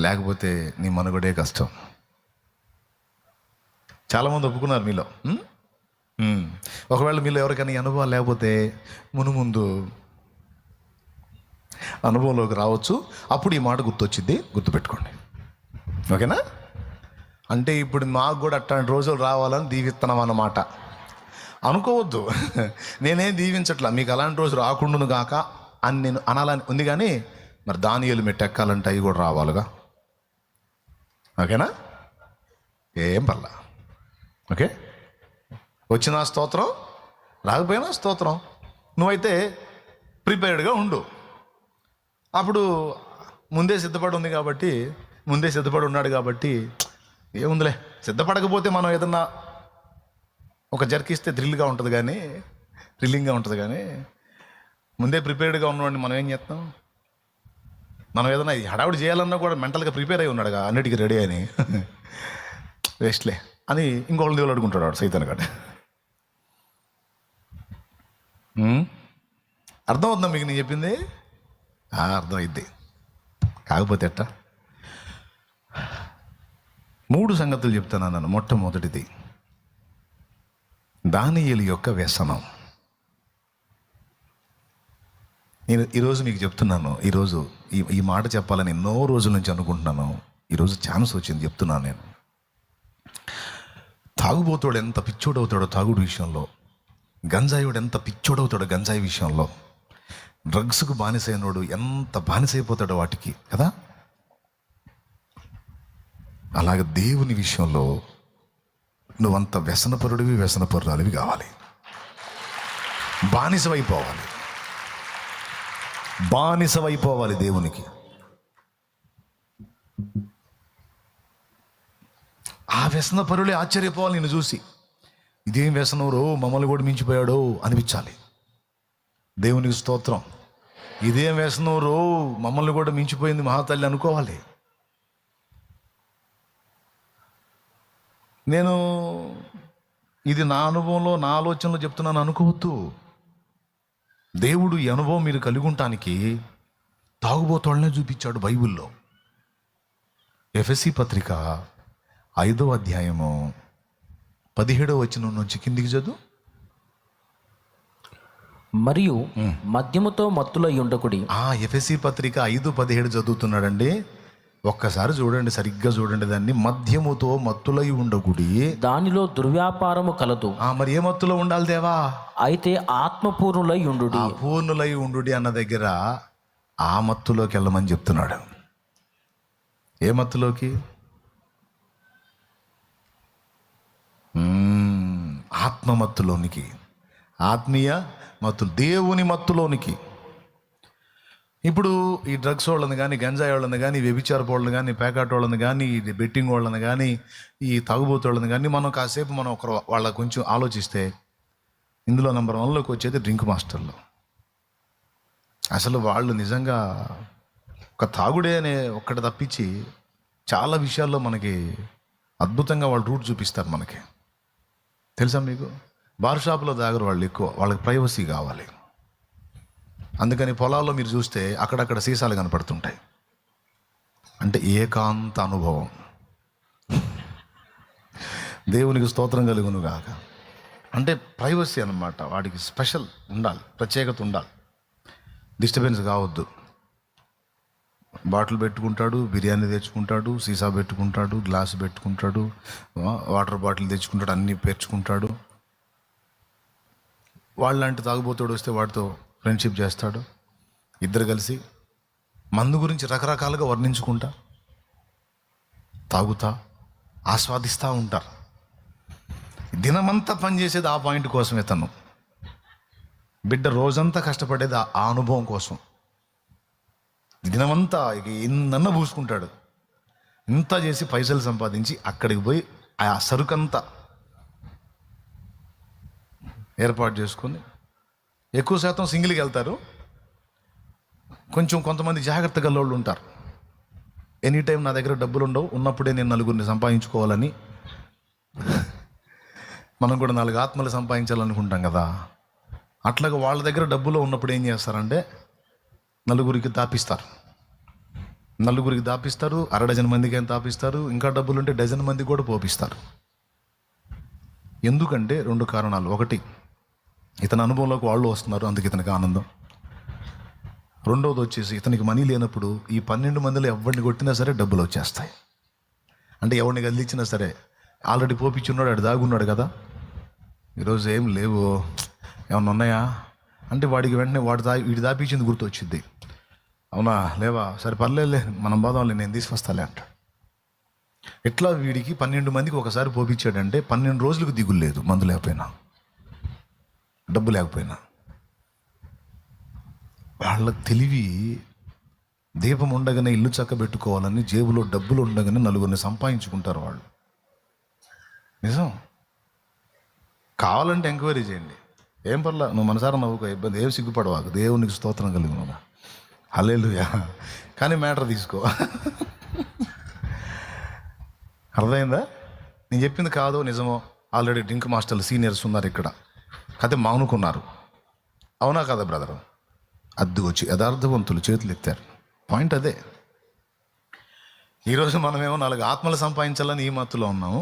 A: లేకపోతే నీ మనుగడే కష్టం. చాలామంది ఒప్పుకున్నారు మీలో. ఒకవేళ మీలో ఎవరికైనా అనుభవాలు లేకపోతే ముందు అనుభవంలోకి రావచ్చు. అప్పుడు ఈ మాట గుర్తొచ్చింది, గుర్తుపెట్టుకోండి. ఓకేనా? అంటే ఇప్పుడు మాకు కూడా అట్లాంటి రోజులు రావాలని దీవిస్తున్నాం అన్నమాట. అనుకోవద్దు, నేనేం దీవించట్లా, మీకు అలాంటి రోజు రాకుండాను గాక అని నేను అనాలని ఉంది. కానీ మరి దానియేలు మెట్టెక్కాలంటే అవి కూడా రావాలిగా. ఓకేనా? ఏం పర్లా. ఓకే, వచ్చిన స్తోత్రం, రాకపోయినా స్తోత్రం. నువ్వైతే ప్రిపేర్డ్గా ఉండు. అప్పుడు ముందే సిద్ధపడి ఉన్నాడు కాబట్టి ఏముందిలే. సిద్ధపడకపోతే మనం ఏదన్నా ఒక జర్కిస్తే థ్రిల్గా ఉంటుంది, థ్రిల్లింగ్గా ఉంటుంది. కానీ ముందే ప్రిపేర్డ్గా ఉన్నవాడిని మనం ఏం చేస్తాం? మనం ఏదైనా హడావుడి చేయాలన్నా కూడా మెంటల్గా ప్రిపేర్ అయి ఉన్నాడుగా, అన్నిటికీ రెడీ అని. వేస్ట్లే అని ఇంకొకళ్ళు దేవుడు అడుగుంటాడు వాడు, సైతాన్ కాడ. అర్థమవుతుందా మీకు నేను చెప్పింది? అర్థమైద్ది. కాకపోతే ఎట్టా 3 సంగతులు చెప్తాను నన్ను. మొట్టమొదటిది దానియేలు యొక్క వ్యసనం. నేను ఈరోజు మీకు చెప్తున్నాను. ఈరోజు ఈ మాట చెప్పాలని ఎన్నో రోజుల నుంచి అనుకుంటున్నాను. ఈరోజు ఛాన్స్ వచ్చింది, చెప్తున్నాను నేను. తాగుబోతాడు ఎంత పిచ్చోడవుతాడో తాగుడు విషయంలో, గంజాయివాడు ఎంత పిచ్చోడవుతాడో గంజాయి విషయంలో, డ్రగ్స్కు బానిసైనోడు ఎంత బానిసైపోతాడో వాటికి కదా. అలాగే దేవుని విషయంలో నువ్వంత వ్యసనపరుడివి, వ్యసనపరురాలివి కావాలి. బానిసవైపోవాలి దేవునికి. ఆ వ్యసనపరులే ఆశ్చర్యపోవాలి నిన్ను చూసి. ఇదేం వ్యసనం రో, మమ్మల్ని కూడా మించిపోయాడో అనిపించాలి. దేవునికి స్తోత్రం. ఇదేం వ్యసనం రో, మమ్మల్ని కూడా మించిపోయింది మహాతల్లి అనుకోవాలి. నేను ఇది నా అనుభవంలో, నా ఆలోచనలో చెప్తున్నాను అనుకోవద్దు. దేవుడు ఈ అనుభవం మీరు కలిగి ఉండటానికి తాగుబోతోళ్ళనే చూపించాడు బైబిల్లో. ఎఫెసీ పత్రిక 5వ అధ్యాయము 17వ వచనం నుంచి కిందికి చదువు.
B: మరియు మద్యముతో మత్తులై ఉండకుడి.
A: ఎఫెసీ పత్రిక 5:17 చదువుతున్నాడండి. ఒక్కసారి చూడండి, సరిగ్గా చూడండి దాన్ని. మద్యముతో మత్తులై ఉండకుడి,
B: దానిలో దుర్వ్యాపారము కలదు.
A: మరి ఏ మత్తులో ఉండాలి దేవా?
B: అయితే ఆత్మపూర్ణులై ఉండుడి.
A: పూర్ణులై ఉండుడి అన్న దగ్గర ఆ మత్తులోకి వెళ్ళమని చెప్తున్నాడు. ఏ మత్తులోకి? ఆత్మ మత్తులోనికి, ఆత్మీయ మత్తులు, దేవుని మత్తులోనికి. ఇప్పుడు ఈ డ్రగ్స్ వాళ్ళని కానీ, గంజాయి వాళ్ళని కానీ, వ్యభిచారపు వాళ్ళని కానీ, పేకాట వాళ్ళని కానీ, ఈ బెట్టింగ్ వాళ్ళని కానీ, ఈ తాగుబోతు వాళ్ళని కానీ మనం కాసేపు మనం వాళ్ళ కొంచెం ఆలోచిస్తే ఇందులో నెంబర్ 1లోకి వచ్చేది డ్రింక్ మాస్టర్లు. అసలు వాళ్ళు నిజంగా ఒక తాగుడే అనే ఒక్కటి తప్పించి చాలా విషయాల్లో మనకి అద్భుతంగా వాళ్ళు రూట్ చూపిస్తారు మనకి. తెలుసా మీకు? బార్ షాప్లో తాగరు వాళ్ళు ఎక్కువ, వాళ్ళకి ప్రైవసీ కావాలి. అందుకని పొలాల్లో మీరు చూస్తే అక్కడక్కడ సీసాలు కనపడుతుంటాయి. అంటే ఏకాంత అనుభవం. దేవునికి స్తోత్రం కలుగును గాక. అంటే ప్రైవసీ అన్నమాట. వాడికి స్పెషల్ ఉండాలి, ప్రత్యేకత ఉండాలి, డిస్టర్బెన్స్ కావద్దు. బాటిల్ పెట్టుకుంటాడు, బిర్యానీ తెచ్చుకుంటాడు, సీసా పెట్టుకుంటాడు, గ్లాసు పెట్టుకుంటాడు, వాటర్ బాటిల్ తెచ్చుకుంటాడు, అన్నీ పేర్చుకుంటాడు. వాళ్ళంటి తాగుబోతాడు వస్తే వాడితో ఫ్రెండ్షిప్ చేస్తాడు. ఇద్దరు కలిసి మందు గురించి రకరకాలుగా వర్ణించుకుంటా, తాగుతా, ఆస్వాదిస్తూ ఉంటారు. దినమంతా పనిచేసేది ఆ పాయింట్ కోసమే. తను బిడ్డ రోజంతా కష్టపడేది ఆ అనుభవం కోసం. దినమంతా ఇక ఎన్నన్నా పూసుకుంటాడు. ఇంత చేసి పైసలు సంపాదించి అక్కడికి పోయి ఆ సరుకంతా ఏర్పాటు చేసుకొని, ఎక్కువ శాతం సింగిల్కి వెళ్తారు. కొంతమంది జాగ్రత్త గల్లోళ్ళు ఉంటారు. ఎనీ టైం నా దగ్గర డబ్బులు ఉండవు, ఉన్నప్పుడే నేను నలుగురిని సంపాదించుకోవాలని, మనం కూడా 4 ఆత్మలు సంపాదించాలనుకుంటాం కదా. అట్లాగా వాళ్ళ దగ్గర డబ్బులు ఉన్నప్పుడు ఏం చేస్తారంటే నలుగురికి దాపిస్తారు, 1/2 మందికి ఏం దాపిస్తారు. ఇంకా డబ్బులు ఉంటే 1 మందికి కూడా పోపిస్తారు. ఎందుకంటే 2 కారణాలు. ఒకటి, ఇతని అనుభవంలోకి వాళ్ళు వస్తున్నారు, అందుకు ఇతనికి ఆనందం. రెండవది వచ్చేసి ఇతనికి మనీ లేనప్పుడు ఈ 12 మందిలో ఎవరిని కొట్టినా సరే డబ్బులు వచ్చేస్తాయి. అంటే ఎవరిని కదిలించినా సరే ఆల్రెడీ పోపించున్నాడు, ఆడు దాగున్నాడు కదా, ఈరోజు ఏం లేవు, ఏమన్నా ఉన్నాయా అంటే వాడికి వెంటనే వీడి దాపించింది గుర్తు వచ్చింది. అవునా, లేవా, సరే పర్లేదులే, మనం బాధంలే, నేను తీసుకొస్తాలే అంటాడు. ఇట్లా వీడికి 12 మందికి ఒకసారి పోపించాడంటే 12 రోజులకు దిగులు లేదు, మందు లేకపోయినా, డబ్బు లేకపోయినా. వాళ్ళ తెలివి దీపం ఉండగానే ఇల్లు చక్కబెట్టుకోవాలని, జేబులో డబ్బులు ఉండగానే నలుగురిని సంపాదించుకుంటారు వాళ్ళు. నిజం. కావాలంటే ఎంక్వైరీ చేయండి, ఏం పర్లా, నువ్వు మనసారా నవ్వుకో, ఇబ్బంది ఏం సిగ్గుపడవాకు, దేవునికి స్తోత్రం కలుగును, హల్లెలూయా. కానీ మ్యాటర్ తీసుకో. అర్థమైందా? నేను చెప్పింది కాదో నిజమో. ఆల్రెడీ డ్రింక్ మాస్టర్లు సీనియర్స్ ఉన్నారు ఇక్కడ, కథ మానుకున్నారు. అవునా కదా బ్రదర్? అద్దుకొచ్చి యథార్థవంతులు చేతులు ఎత్తారు. పాయింట్ అదే. ఈరోజు మనమేమో 4 ఆత్మలు సంపాదించాలని ఈ మత్తులో ఉన్నాము.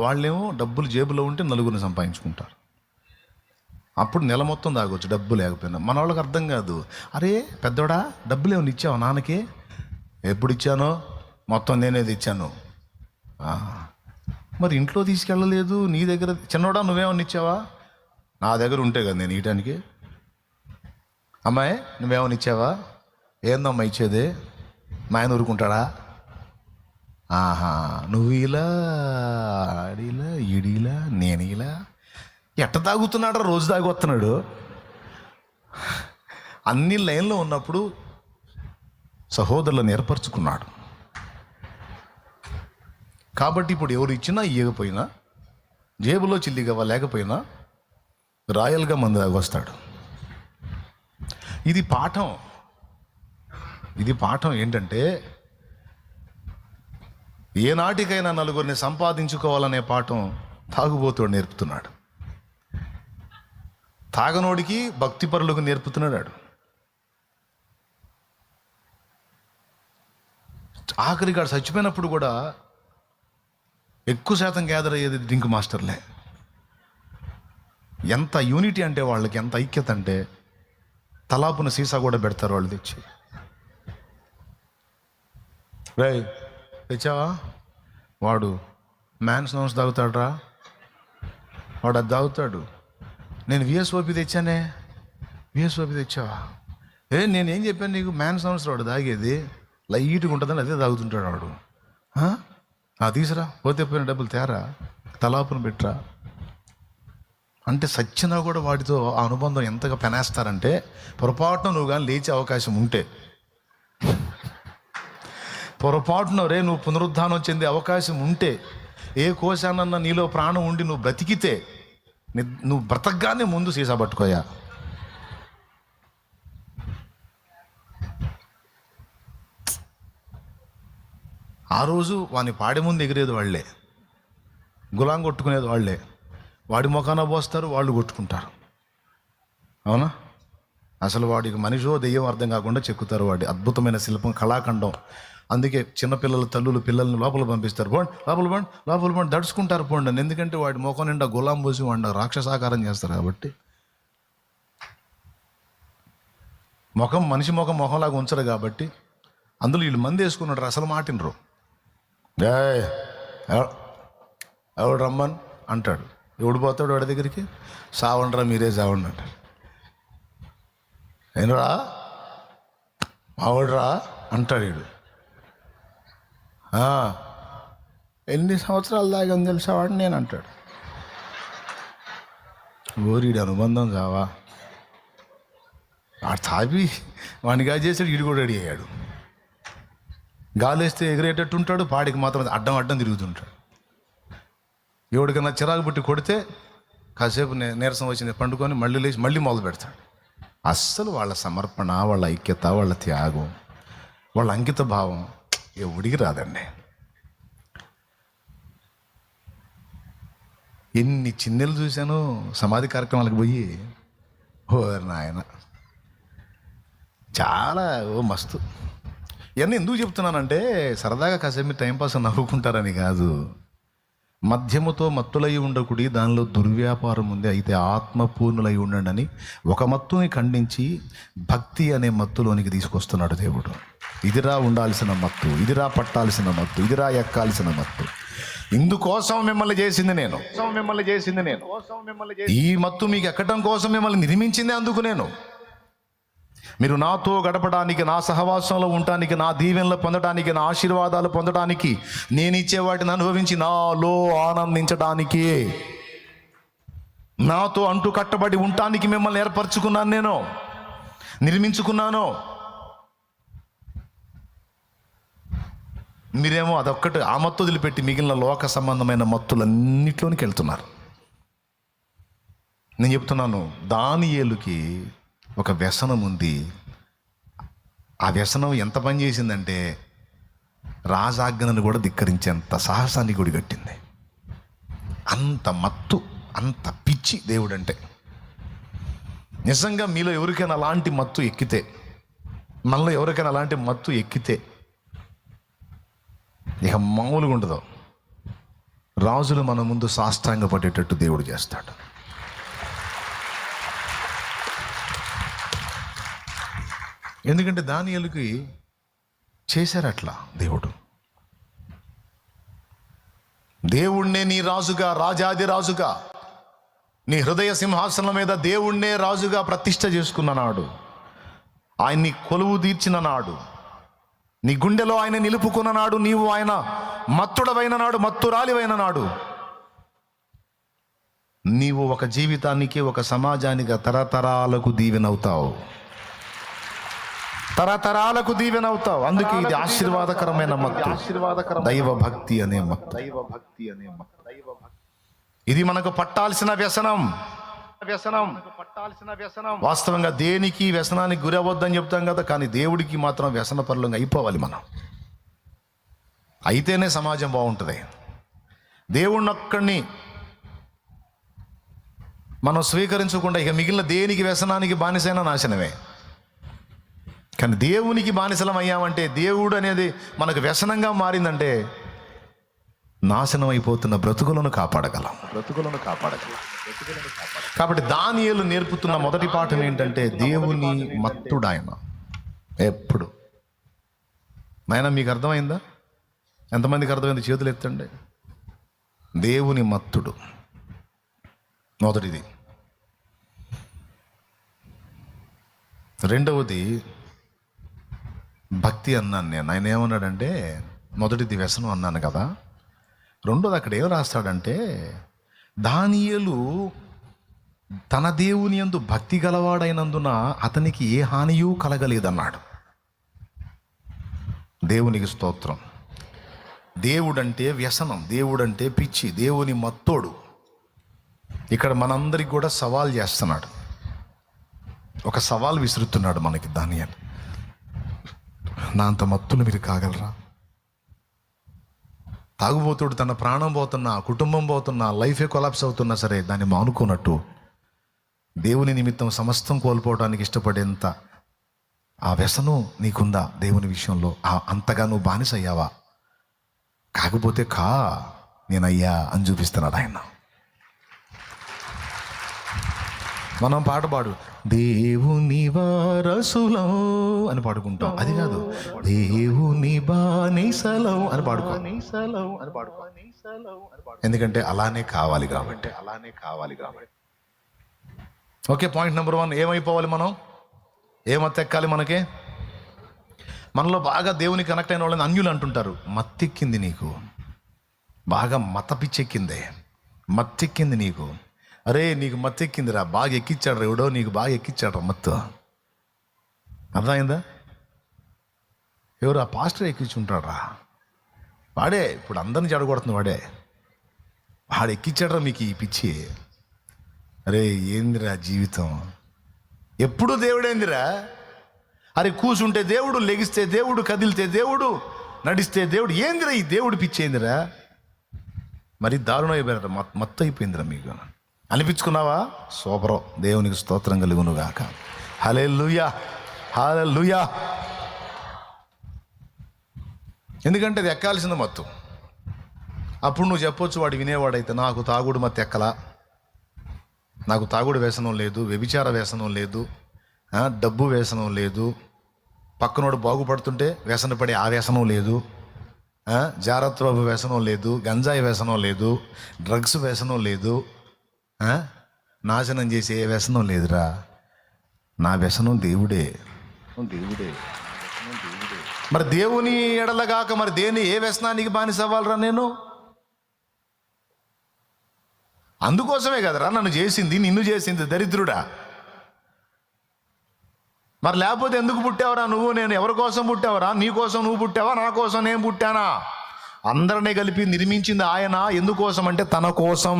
A: వాళ్ళేమో డబ్బులు జేబులో ఉంటే నలుగురిని సంపాదించుకుంటారు. అప్పుడు నెల మొత్తం తాగొచ్చు డబ్బు లేకపోయినా. మన వాళ్ళకి అర్థం కాదు. అరే పెద్దోడా, డబ్బులు ఏమైనా ఇచ్చావా నాన్నకి? ఎప్పుడు ఇచ్చానో మొత్తం నేనే ఇచ్చాను. మరి ఇంట్లో తీసుకెళ్ళలేదు, నీ దగ్గర. చిన్నోడా, నువ్వేమన్నా ఇచ్చావా? నా దగ్గర ఉంటే కదా నేను ఇయటానికి. అమ్మాయి, నువ్వేమన్నా ఇచ్చావా? ఏందమ్మా ఇచ్చేదే? మా ఆయన ఊరుకుంటాడా? నువ్వు ఇలా, ఆడిలా, ఈడిలా, నేను ఇలా. ఎట్ట తాగుతున్నాడు? రోజు తాగి వస్తున్నాడు. అన్ని లైన్లో ఉన్నప్పుడు సహోదరులను ఏర్పరచుకున్నాడు. కాబట్టి ఇప్పుడు ఎవరు ఇచ్చినా ఇవ్వకపోయినా, జేబులో చిల్లిగా లేకపోయినా రాయల్గా మందు తాగి వస్తాడు. ఇది పాఠం. ఇది పాఠం ఏంటంటే, ఏనాటికైనా నలుగురిని సంపాదించుకోవాలనే పాఠం తాగుబోతుడు నేర్పుతున్నాడు. తాగనోడికి భక్తిపరులకు నేర్పుతున్నాడు. ఆఖరికి వాడు చచ్చిపోయినప్పుడు కూడా ఎక్కువ శాతం గ్యాదర్ అయ్యేది డ్రింక్ మాస్టర్లే. ఎంత యూనిటీ అంటే వాళ్ళకి, ఎంత ఐక్యత అంటే తలాపున సీసా కూడా పెడతారు వాళ్ళు తెచ్చి. రేయ్ తెచ్చావా? వాడు మ్యాన్స్ నౌన్స్ తాగుతాడ్రా, వాడు అది తాగుతాడు. నేను విఎస్ఓపి తెచ్చానే, విఎస్ఓపి తెచ్చావా? నేనేం చెప్పాను నీకు? మ్యాన్స్ నౌన్స్ వాడు తాగేది లైట్గా ఉంటుందని అదే తాగుతుంటాడు వాడు. తీసురా, పోతే పోయిన డబ్బులు తేరా, తలాపున పెట్టరా అంటే సచ్చినా కూడా వాటితో ఆ అనుబంధం ఎంతగా పెనేస్తారంటే, పొరపాటున నువ్వు కానీ లేచే అవకాశం ఉంటే, పొరపాటున నువ్వు పునరుద్ధానం చెందే అవకాశం ఉంటే, ఏ కోశానన్నా నీలో ప్రాణం ఉండి నువ్వు బ్రతికితే, నువ్వు బ్రతకగానే ముందు సీసా పట్టుకోయా. ఆ రోజు వాని పాడే ముందు ఎగిరేది వాళ్ళే, గులాం కొట్టుకునేది వాళ్ళే. వాడి ముఖాన పోస్తారు, వాళ్ళు కొట్టుకుంటారు. అవునా? అసలు వాడికి మనిషో దెయ్యం అర్థం కాకుండా చెక్కుతారు. వాడి అద్భుతమైన శిల్పం, కళాఖండం. అందుకే చిన్నపిల్లల తల్లులు పిల్లల్ని లోపల పంపిస్తారు. పోండి లోపల పోండి, లోపల పోండి, దడుచుకుంటారు పోండి అని. ఎందుకంటే వాడి ముఖం నిండా గులాం పోసి వాడిని రాక్షసాకారం చేస్తారు కాబట్టి. ముఖం మనిషి ముఖంలాగా ఉంచరు కాబట్టి. అందులో వీళ్ళు మంది వేసుకున్నాడు, అసలు మాటినరు. ఎవడు రమ్మన్ అంటాడు, ఎవడు పోతాడు వాడి దగ్గరికి? సావండ్రా, మీరే సావండి అంటాడు. ఏనరా మావాడురా అంటాడు వీడు. ఎన్ని సంవత్సరాలు దాగని తెలిసేవాడు నేను అంటాడు. ఓరీడి అనుబంధం చావా. వాడు తాపి వాడిగా చేసాడు, వీడు కూడా రెడీ అయ్యాడు. గాలేస్తే ఎగిరేటట్టు ఉంటాడు, పాడికి మాత్రం అడ్డం తిరుగుతుంటాడు. ఎవడికన్నా చిరాకు పుట్టి కొడితే కాసేపు నీరసం వచ్చింది పండుకొని మళ్ళీ లేచి మళ్ళీ మొదలు పెడతాడు. అస్సలు వాళ్ళ సమర్పణ, వాళ్ళ ఐక్యత, వాళ్ళ త్యాగం, వాళ్ళ అంకిత భావం ఎవడికి రాదండి. ఎన్ని చిన్నెలు చూశాను సమాధి కార్యక్రమాలకు పోయి. ఓ నాయన, చాలా మస్తు. ఇవన్నీ ఎందుకు చెప్తున్నానంటే, సరదాగా కాసేపు టైంపాస్ నవ్వుకుంటారని కాదు. మద్యముతో మత్తులై ఉండకుడి, దానిలో దుర్వ్యాపారం ఉంది, అయితే ఆత్మపూర్ణులై ఉండండి అని ఒక మత్తుని ఖండించి భక్తి అనే మత్తులోనికి తీసుకొస్తున్నాడు దేవుడు. ఇదిరా ఉండాల్సిన మత్తు, ఇదిరా పట్టాల్సిన మత్తు, ఇదిరా ఎక్కాల్సిన మత్తు. ఇందుకోసం మిమ్మల్ని చేసింది నేను. ఈ మత్తు మీకు ఎక్కడం కోసం మిమ్మల్ని నిర్మించింది. అందుకు మీరు నాతో గడపడానికి, నా సహవాసంలో ఉండటానికి, నా దీవెనలు పొందడానికి, నా ఆశీర్వాదాలు పొందడానికి, నేను ఇచ్చే వాటిని అనుభవించి నాలో ఆనందించడానికి, నాతో అంటూ కట్టబడి ఉండటానికి మిమ్మల్ని ఏర్పరచుకున్నాను, నేను నిర్మించుకున్నాను. మీరేమో అదొక్కటి ఆ మత్తు వదిలిపెట్టి మిగిలిన లోక సంబంధమైన మత్తులన్నిట్లోనికి వెళ్తున్నారు. నేను చెప్తున్నాను, దానియేలుకి ఒక వ్యసనం ఉంది. ఆ వ్యసనం ఎంత పని చేసిందంటే రాజాజ్ఞను కూడా ధిక్కరించేంత సాహసాన్ని గుడిగట్టింది. అంత మత్తు, అంత పిచ్చి దేవుడంటే. నిజంగా మీలో ఎవరికైనా అలాంటి మత్తు ఎక్కితే, మనలో ఎవరికైనా అలాంటి మత్తు ఎక్కితే ఇక మామూలుగా ఉండదు. రాజులు మన ముందు సాష్టాంగ పడేటట్టు దేవుడు చేస్తాడు. ఎందుకంటే దానియేలుకి చేశారు అట్లా. దేవుణ్ణే నీ రాజుగా, రాజాది రాజుగా, నీ హృదయ సింహాసనం మీద దేవుణ్ణే రాజుగా ప్రతిష్ఠ చేసుకున్న నాడు, ఆయన్ని కొలువు తీర్చిన నాడు, నీ గుండెలో ఆయన నిలుపుకున్న నాడు, నీవు ఆయన మత్తుడవైన నాడు, మత్తురాలివైన నాడు, నీవు ఒక జీవితానికి, ఒక సమాజానికి తరతరాలకు దీవెనవుతావు. తరతరాలకు దీవెనవుతావు. అందుకే ఇది ఆశీర్వాదకరమైన మత్తు, దైవ భక్తి అనే మత్తు. ఇది మనకు పట్టాల్సిన వ్యసనం. వాస్తవంగా దేనికి వ్యసనానికి గురి అవ్వద్దని చెప్తాం కదా, కానీ దేవుడికి మాత్రం వ్యసన పరులంగా అయిపోవాలి మనం. అయితేనే సమాజం బాగుంటుంది. దేవుణ్ణి ఒక్కడిని మనం స్వీకరించకుండా ఇక మిగిలిన దేనికి వ్యసనానికి బానిసైన నాశనమే. కానీ దేవునికి బానిసలం అయ్యామంటే, దేవుడు అనేది మనకు వ్యసనంగా మారిందంటే నాశనం అయిపోతున్న బ్రతుకులను కాపాడగలం. కాబట్టి దానియేలు నేర్పుతున్న మొదటి పాఠం ఏంటంటే, దేవుని మత్తుడు ఆయన ఎప్పుడు. నాయన మీకు అర్థమైందా? ఎంతమందికి అర్థమైంది? చేతులు ఎత్తండి. దేవుని మత్తుడు మొదటిది. రెండవది భక్తి అన్నాను నేను. ఆయన ఏమన్నాడంటే, మొదటిది వ్యసనం అన్నాను కదా, రెండోది అక్కడ ఏం రాస్తాడంటే, దానియేలు తన దేవుని యందు భక్తి గలవాడైనందున అతనికి ఏ హానియూ కలగలేదన్నాడు. దేవునికి స్తోత్రం. దేవుడంటే వ్యసనం, దేవుడంటే పిచ్చి, దేవుని మత్తోడు. ఇక్కడ మనందరికి కూడా సవాల్ చేస్తున్నాడు, ఒక సవాల్ విసురుతున్నాడు మనకి దానియేలు. నా అంత మత్తులు మీరు కాగలరా? తాగుబోతుడు తన ప్రాణం పోతున్నా, కుటుంబం పోతున్నా, లైఫే కొలాప్స్ అవుతున్నా సరే దాన్ని మానుకోనట్టు దేవుని నిమిత్తం సమస్తం కోల్పోవడానికి ఇష్టపడేంత ఆ వ్యసనం నీకుందా దేవుని విషయంలో? అంతగా నువ్వు బానిస అయ్యావా? కాకపోతే నేనయ్యా అని చూపిస్తున్నాడు ఆయన. మనం పాట పాడు, దేవుని వారసులం అని పాడుకుంటాం. అది కాదు, దేవుని బానిసలం అని పాడుకో. ఎందుకంటే అలానే కావాలి కాబట్టి. ఓకే, పాయింట్ నెంబర్ 1, ఏమైపోవాలి మనం? ఏమత్తెక్కాలి మనకి? మనలో బాగా దేవునికి కనెక్ట్ అయిన వాళ్ళని అన్యులు అంటుంటారు. మత్తెక్కింది నీకు, బాగా మత పిచ్చెక్కిందే, మత్తెక్కింది నీకు. అరే నీకు మత్తెక్కిందిరా, బాగా ఎక్కిచ్చాడు రా ఎవడో, నీకు బాగా ఎక్కిచ్చాడు రా మత్తు. అర్థమైందా? ఎవరు? ఆ పాస్టర్ ఎక్కించుంటాడు రా, వాడే ఇప్పుడు అందరిని చెడగొడుతుంది, వాడు ఎక్కిచ్చాడు రా మీకు ఈ పిచ్చి. అరే ఏందిరా జీవితం, ఎప్పుడు దేవుడేందిరా? అరే కూర్చుంటే దేవుడు, లెగిస్తే దేవుడు, కదిలితే దేవుడు, నడిస్తే దేవుడు. ఏందిరా ఈ దేవుడు పిచ్చి ఏందిరా? మరి దారుణం అయిపోయారా, మత్తు అయిపోయిందిరా మీకు అనిపించుకున్నావా? సూపరం. దేవునికి స్తోత్రం కలుగునుగాక. హల్లెలూయా, హల్లెలూయా. ఎందుకంటే అది ఎక్కాల్సిన మత్తు. అప్పుడు నువ్వు చెప్పొచ్చు, వాడు వినేవాడైతే, నాకు తాగుడు మత్తు ఎక్కలా, నాకు తాగుడు వ్యసనం లేదు, వ్యభిచార వ్యసనం లేదు, డబ్బు వ్యసనం లేదు, పక్కనోడు బాగుపడుతుంటే వ్యసన పడే ఆ వ్యసనం లేదు, జారత్వపు వ్యసనం లేదు, గంజాయి వ్యసనం లేదు, డ్రగ్స్ వ్యసనం లేదు, నాశనం చేసే ఏ వ్యసనం లేదురా. నా వ్యసనం దేవుడే. మరి దేవుని ఎడలగాక మరి ఏ వ్యసనానికి బానిస అవ్వాలరా నేను? అందుకోసమే కదరా నన్ను చేసింది, నిన్ను చేసింది దరిద్రుడా. మరి లేకపోతే ఎందుకు పుట్టావరా నువ్వు? నేను ఎవరి కోసం పుట్టావరా? నీ కోసం నువ్వు పుట్టావా, నా కోసం నేను పుట్టానా? అందరినీ కలిపి నిర్మించింది ఆయన. ఎందుకోసం అంటే తన కోసం.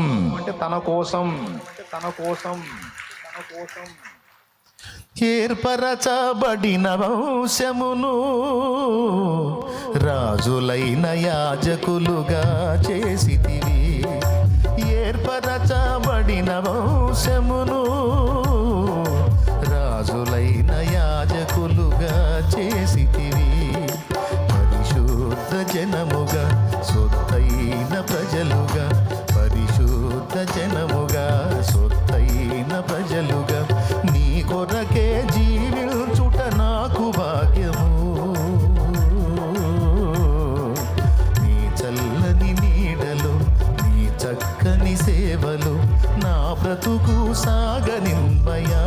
A: ఏర్పరచబడిన వంశమును రాజులైన యాజకులుగా చేసితివి. ఏర్పరచబడిన వంశమును రాజులైన యాజకులుగా చేసితివి. పరిశుద్ధ జనముగా, సొత్తైన ప్రజలుగా, పరిశుద్ధ జనముగా, సొత్తైన ప్రజలుగా, నీ కొరకే జీవించుట నాకు భాగ్యము. నీ చల్లని నీడలు, నీ చక్కని సేవలు నా బ్రతుకు సాగనిమ్మయా.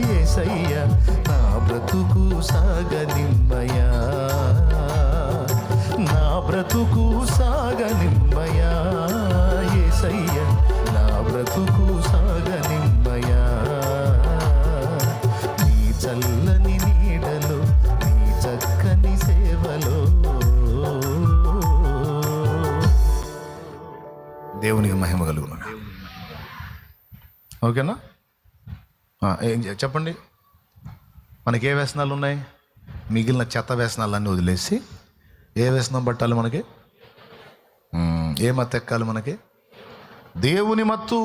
A: యేసయ్యా నా బ్రతుకు సాగనిమ్మయా, నా బ్రతుకు సాగనిమ్మయా. యేసయ్యా నా బ్రతుకు సాగనిమ్మయా. నీ చల్లని నీడలు, నీ చక్కని సేవలు. దేవునికి మహిమ కలుగును. ఓకేనా? చెప్పండి, మనకి ఏ వ్యసనాలు ఉన్నాయి? మిగిలిన చెత్త వ్యసనాలన్నీ వదిలేసి ఏ వ్యసనం పట్టాలి మనకి? ఏ మత్తు ఎక్కాలి మనకి? దేవుని మత్తు.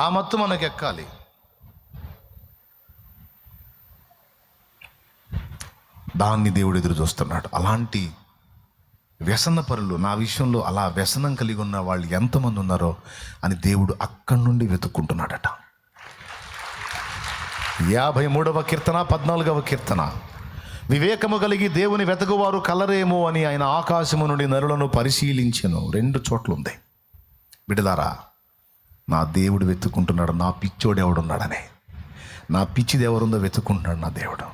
A: ఆ మత్తు మనకి ఎక్కాలి. దాన్ని దేవుడు ఎదురు చూస్తున్నాడు. అలాంటి వ్యసన పరులు, నా విషయంలో అలా వ్యసనం కలిగి ఉన్న వాళ్ళు ఎంతమంది ఉన్నారో అని దేవుడు అక్కడి నుండి వెతుక్కుంటున్నాడట. 53వ కీర్తన 14వ కీర్తన. వివేకము కలిగి దేవుని వెతకువారు కలరేమో అని ఆయన ఆకాశము నుండి నరులను పరిశీలించెను. 2 చోట్ల ఉంది. బిడ్డలారా, నా దేవుడు వెతుక్కుంటున్నాడు. నా పిచ్చోడు ఎవడున్నాడని, నా పిచ్చిది ఎవరుందో వెతుక్కుంటున్నాడు నా దేవుడు.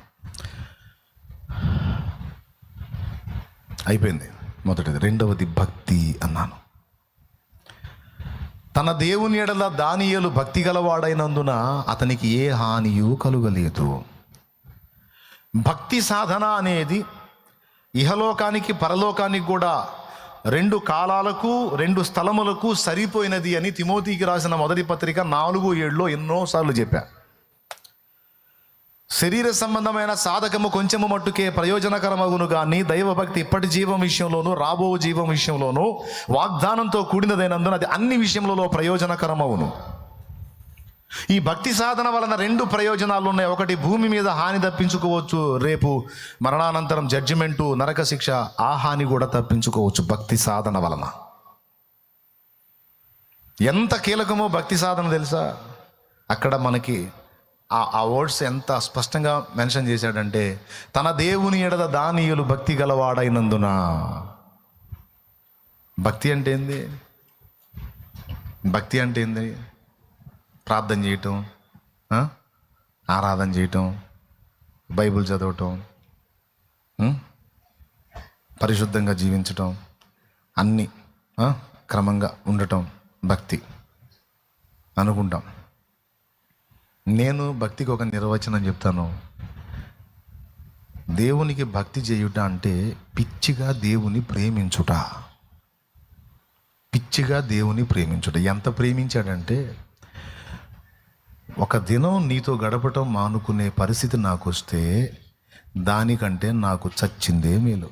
A: అయిపోయింది మొదటిది. రెండవది భక్తి అన్నాను. తన దేవుని ఎడల దానియేలు భక్తి గలవాడైనందున అతనికి ఏ హానియు కలుగలేదు. భక్తి సాధన అనేది ఇహలోకానికి పరలోకానికి కూడా 2 కాలాలకు 2 స్థలములకు సరిపోయినది అని తిమోతికి రాసిన మొదటి పత్రిక 4:7 ఎన్నోసార్లు చెప్పా. శరీర సంబంధమైన సాధకము కొంచెము మట్టుకే ప్రయోజనకరమగును కానీ దైవభక్తి ఇప్పటి జీవం విషయంలోనూ రాబో జీవం విషయంలోనూ వాగ్దానంతో కూడినదైనందున అది అన్ని విషయములలో ప్రయోజనకరమవును. ఈ భక్తి సాధన వలన 2 ప్రయోజనాలు ఉన్నాయి. ఒకటి, భూమి మీద హాని తప్పించుకోవచ్చు. రేపు మరణానంతరం జడ్జిమెంటు, నరక శిక్ష, ఆ హాని కూడా తప్పించుకోవచ్చు భక్తి సాధన వలన. ఎంత కీలకమో భక్తి సాధన తెలుసా? అక్కడ మనకి ఆ వర్డ్స్ ఎంత స్పష్టంగా మెన్షన్ చేశాడంటే, తన దేవుని ఎడల దానియేలు భక్తి గలవాడైనందున. భక్తి అంటే ఏంది? భక్తి అంటే ఏంది? ప్రార్థన చేయటం, ఆరాధన చేయటం, బైబిల్ చదవటం, పరిశుద్ధంగా జీవించటం, అన్నీ క్రమంగా ఉండటం భక్తి అనుకుంటాం. నేను భక్తికి ఒక నిర్వచనం చెప్తాను. దేవునికి భక్తి చేయుట అంటే పిచ్చిగా దేవుని ప్రేమించుట. పిచ్చిగా దేవుని ప్రేమించుట. ఎంత ప్రేమించాడంటే, ఒక దినం నీతో గడపటం మానుకునే పరిస్థితి నాకు వస్తే దానికంటే నాకు చచ్చిందే మేలు.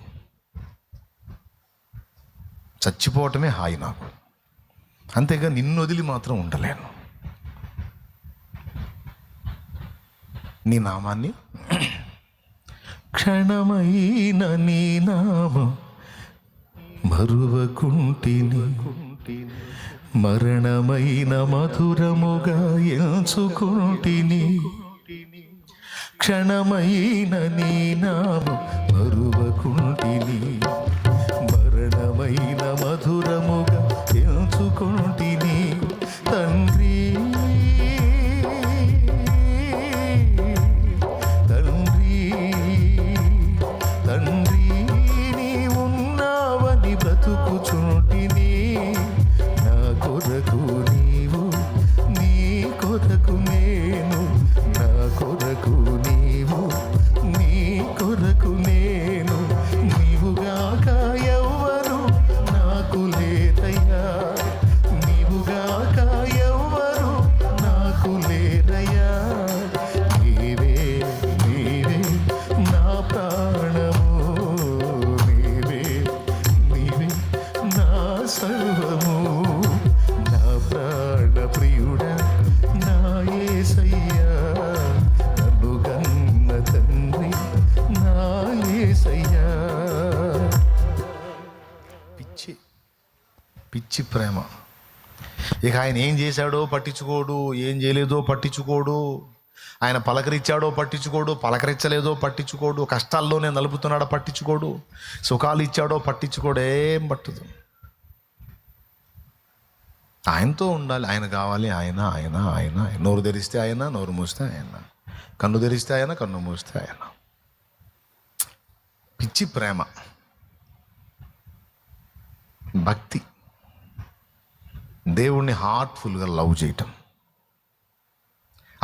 A: చచ్చిపోవటమే హాయి నాకు. అంతేగా నిన్ను వదిలి మాత్రం ఉండలేను. నీ నామాన్ని క్షణమైన నీ నామం మరువకుంటిని, మరణమైన మధురముగా ఎంచుకుంటిని. క్షణమైన నీ నామం మరువకుంటిని, మరణమైన మధురముగా ఎంచుకుంటిని. తండ్రి బ్రతుకుచుంటిని, నా కొరకు నీవు, నీ కొరకు నేను, నా కొరకు నీవు, నీ కొరకు నేను. నీవుగాక ఎవ్వరు నాకు లేదయ్యా, నీవుగాక ఎవ్వరు నాకు లేదయ్యా. నీవే నీవే నా ప్రాణము, సర్వము, నా ప్రాణ ప్రియుడా, నా యేసయ్యా, నన్ను గన్న తండ్రి, నా యేసయ్యా. పిచ్చి పిచ్చి ప్రేమ. ఇక ఆయన ఏం చేశాడో పట్టించుకోడు, ఏం చేయలేదో పట్టించుకోడు, ఆయన పలకరించాడో పట్టించుకోడు, పలకరించలేదో పట్టించుకోడు, కష్టాల్లోనే నలుపుతున్నాడో పట్టించుకోడు, సుఖాలు ఇచ్చాడో పట్టించుకోడు, ఏం పట్టదు. ఆయనతో ఉండాలి, ఆయన కావాలి, ఆయన ఆయన ఆయన. నోరు తెరిస్తే ఆయన, నోరు మూస్తే ఆయన, కన్ను తెరిస్తే ఆయన, కన్ను మూస్తే ఆయన. పిచ్చి ప్రేమ. భక్తి దేవుణ్ణి హార్ట్ఫుల్గా లవ్ చేయటం.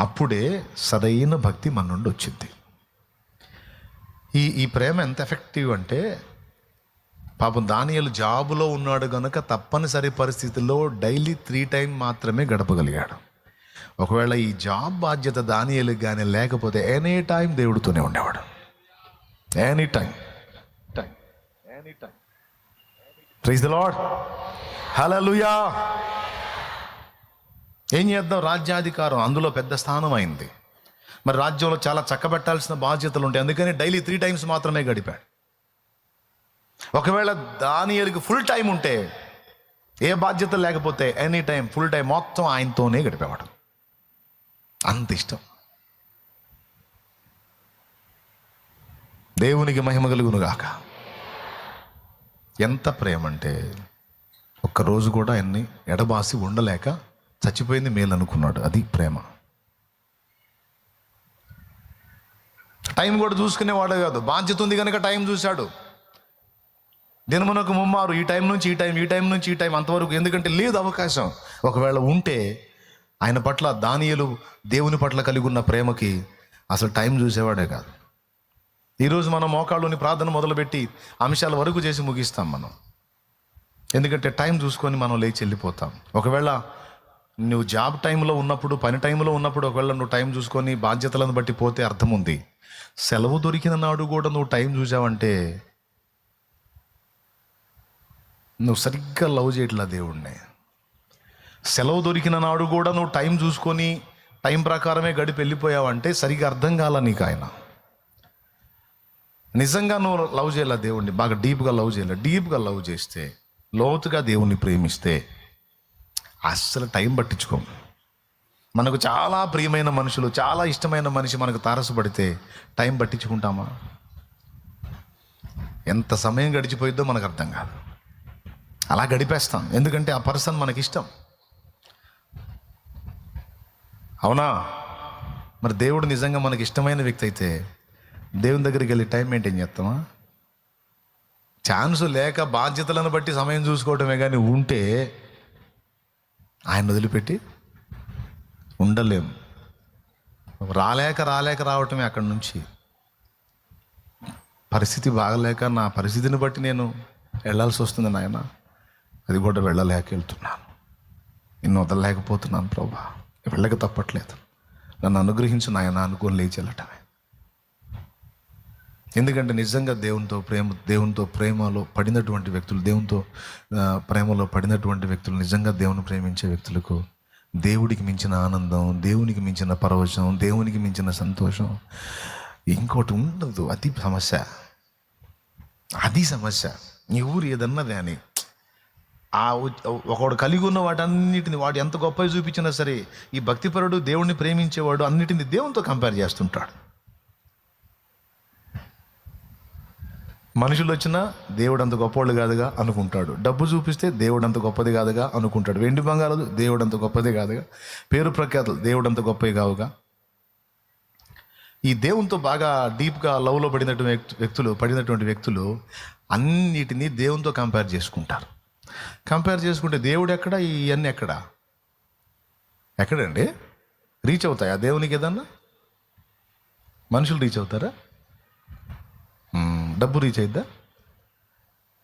A: అప్పుడే సరైన భక్తి మన నుండి వచ్చింది. ఈ ప్రేమ ఎంత ఎఫెక్టివ్ అంటే, పాపం దానియేలు జాబులో ఉన్నాడు కనుక తప్పనిసరి పరిస్థితుల్లో డైలీ 3 టైం మాత్రమే గడపగలిగాడు. ఒకవేళ ఈ జాబ్ బాధ్యత దానియేలుకి కానీ లేకపోతే ఎనీ టైం దేవుడితోనే ఉండేవాడు. Any time. Praise the lord. Hallelujah. ఏం చేద్దాం, రాజ్యాధికారం అందులో పెద్ద స్థానం అయింది. మరి రాజ్యంలో చాలా చక్కబెట్టాల్సిన బాధ్యతలు ఉంటాయి. అందుకని డైలీ 3 టైమ్స్ మాత్రమే గడిపాడు. ఒకవేళ దానియేలుకి ఫుల్ టైం ఉంటే, ఏ బాధ్యత లేకపోతే ఎనీ టైం ఫుల్ టైం మొత్తం ఆయనతోనే గడిపేవాడు. అంత ఇష్టం. దేవునికి మహిమ కలుగును గాక. ఎంత ప్రేమ అంటే ఒక్కరోజు కూడా ఆయన్ని ఎడబాసి ఉండలేక చచ్చిపోయింది మేలు అనుకున్నాడు. అది ప్రేమ. టైం కూడా చూసుకునేవాడు కాదు, బాధ్యత ఉంది కనుక టైం చూశాడు. దినమునకు ముమ్మారు, ఈ టైం నుంచి ఈ టైం, ఈ టైం నుంచి ఈ టైం, అంతవరకు. ఎందుకంటే లేదు అవకాశం. ఒకవేళ ఉంటే ఆయన పట్ల దానియేలు దేవుని పట్ల కలిగి ఉన్న ప్రేమకి అసలు టైం చూసేవాడే కాదు. ఈరోజు మనం మోకాళ్ళలోని ప్రార్థన మొదలుపెట్టి అంశాల వరకు చేసి ముగిస్తాం మనం. ఎందుకంటే టైం చూసుకొని మనం లేచి వెళ్ళిపోతాం. ఒకవేళ నువ్వు జాబ్ టైంలో ఉన్నప్పుడు, పని టైంలో ఉన్నప్పుడు ఒకవేళ నువ్వు టైం చూసుకొని బాధ్యతలను బట్టి పోతే అర్థం ఉంది. సెలవు దొరికిన నాడు కూడా నువ్వు టైం చూసావంటే నువ్వు సరిగ్గా లవ్ చేయట్లా దేవుణ్ణి. సెలవు దొరికిన నాడు కూడా నువ్వు టైం చూసుకొని టైం ప్రకారమే గడిపి వెళ్ళిపోయావంటే సరిగ్గా అర్థం కాల నీకు ఆయన. నిజంగా నువ్వు లవ్ చేయాల దేవుణ్ణి, బాగా డీప్గా లవ్ చేయాలి. డీప్గా లవ్ చేస్తే, లోతుగా దేవుణ్ణి ప్రేమిస్తే అస్సలు టైం పట్టించుకోం. మనకు చాలా ప్రియమైన మనుషులు, చాలా ఇష్టమైన మనిషి మనకు తారసపడితే టైం పట్టించుకుంటామా? ఎంత సమయం గడిచిపోయిద్దో మనకు అర్థం కాదు. అలా గడిపేస్తాం, ఎందుకంటే ఆ పర్సన్ మనకి ఇష్టం. అవునా? మరి దేవుడు నిజంగా మనకి ఇష్టమైన వ్యక్తి అయితే దేవుని దగ్గరికి వెళ్ళి టైం మెయింటైన్ చేస్తామా? ఛాన్స్ లేక బాధ్యతలను బట్టి సమయం చూసుకోవటమే కానీ ఉంటే ఆయన వదిలిపెట్టి ఉండలేం. రాలేక రావటమే అక్కడి నుంచి. పరిస్థితి బాగలేక నా పరిస్థితిని బట్టి నేను వెళ్ళాల్సి వస్తుంది నాయన, అది కూడా వెళ్ళలేక వెళ్తున్నాను. నిన్ను వదలలేకపోతున్నాను ప్రభా, వెళ్ళక తప్పట్లేదు, నన్ను అనుగ్రహించు నాయన అనుకోని లేచి వెళ్ళటమే. ఎందుకంటే నిజంగా దేవునితో ప్రేమలో పడినటువంటి వ్యక్తులు, ప్రేమలో పడినటువంటి వ్యక్తులు, నిజంగా దేవుని ప్రేమించే వ్యక్తులకు దేవుడికి మించిన ఆనందం, దేవునికి మించిన పరవశం, దేవునికి మించిన సంతోషం ఇంకోటి ఉండదు. అది సమస్య. ఈ ఊరు ఏదన్నది అని ఒకడు కలిగి ఉన్న వాటన్నిటిని, వాడు ఎంత గొప్పగా చూపించినా సరే, ఈ భక్తిపరుడు, దేవుణ్ణి ప్రేమించేవాడు అన్నిటిని దేవునితో కంపేర్ చేస్తుంటాడు. మనుషులు వచ్చినా దేవుడు అంత గొప్పవాళ్ళు కాదుగా అనుకుంటాడు. డబ్బు చూపిస్తే దేవుడు అంత గొప్పది కాదుగా అనుకుంటాడు. వెండి బంగారాలు దేవుడు అంత గొప్పది కాదుగా. పేరు ప్రఖ్యాతులు దేవుడు అంత గొప్పవి కావుగా. ఈ దేవునితో బాగా డీప్గా లవ్లో పడినటువంటి వ్యక్తులు అన్నిటినీ దేవునితో కంపేర్ చేసుకుంటారు. కంపేర్ చేసుకుంటే దేవుడు ఎక్కడ, ఇవన్నీ ఎక్కడండి రీచ్ అవుతాయా దేవునికి? ఏదన్నా మనుషులు రీచ్ అవుతారా? డబ్బు రీచ్ అయిద్దా?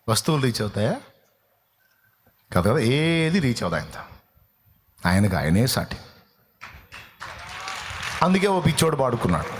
A: వస్తువులు రీచ్ అవుతాయా? కదా, ఏది రీచ్ అవుతా. ఆయనకు ఆయనే సాటి. అందుకే ఓ పిచ్చోడు పాడుకున్నాడు,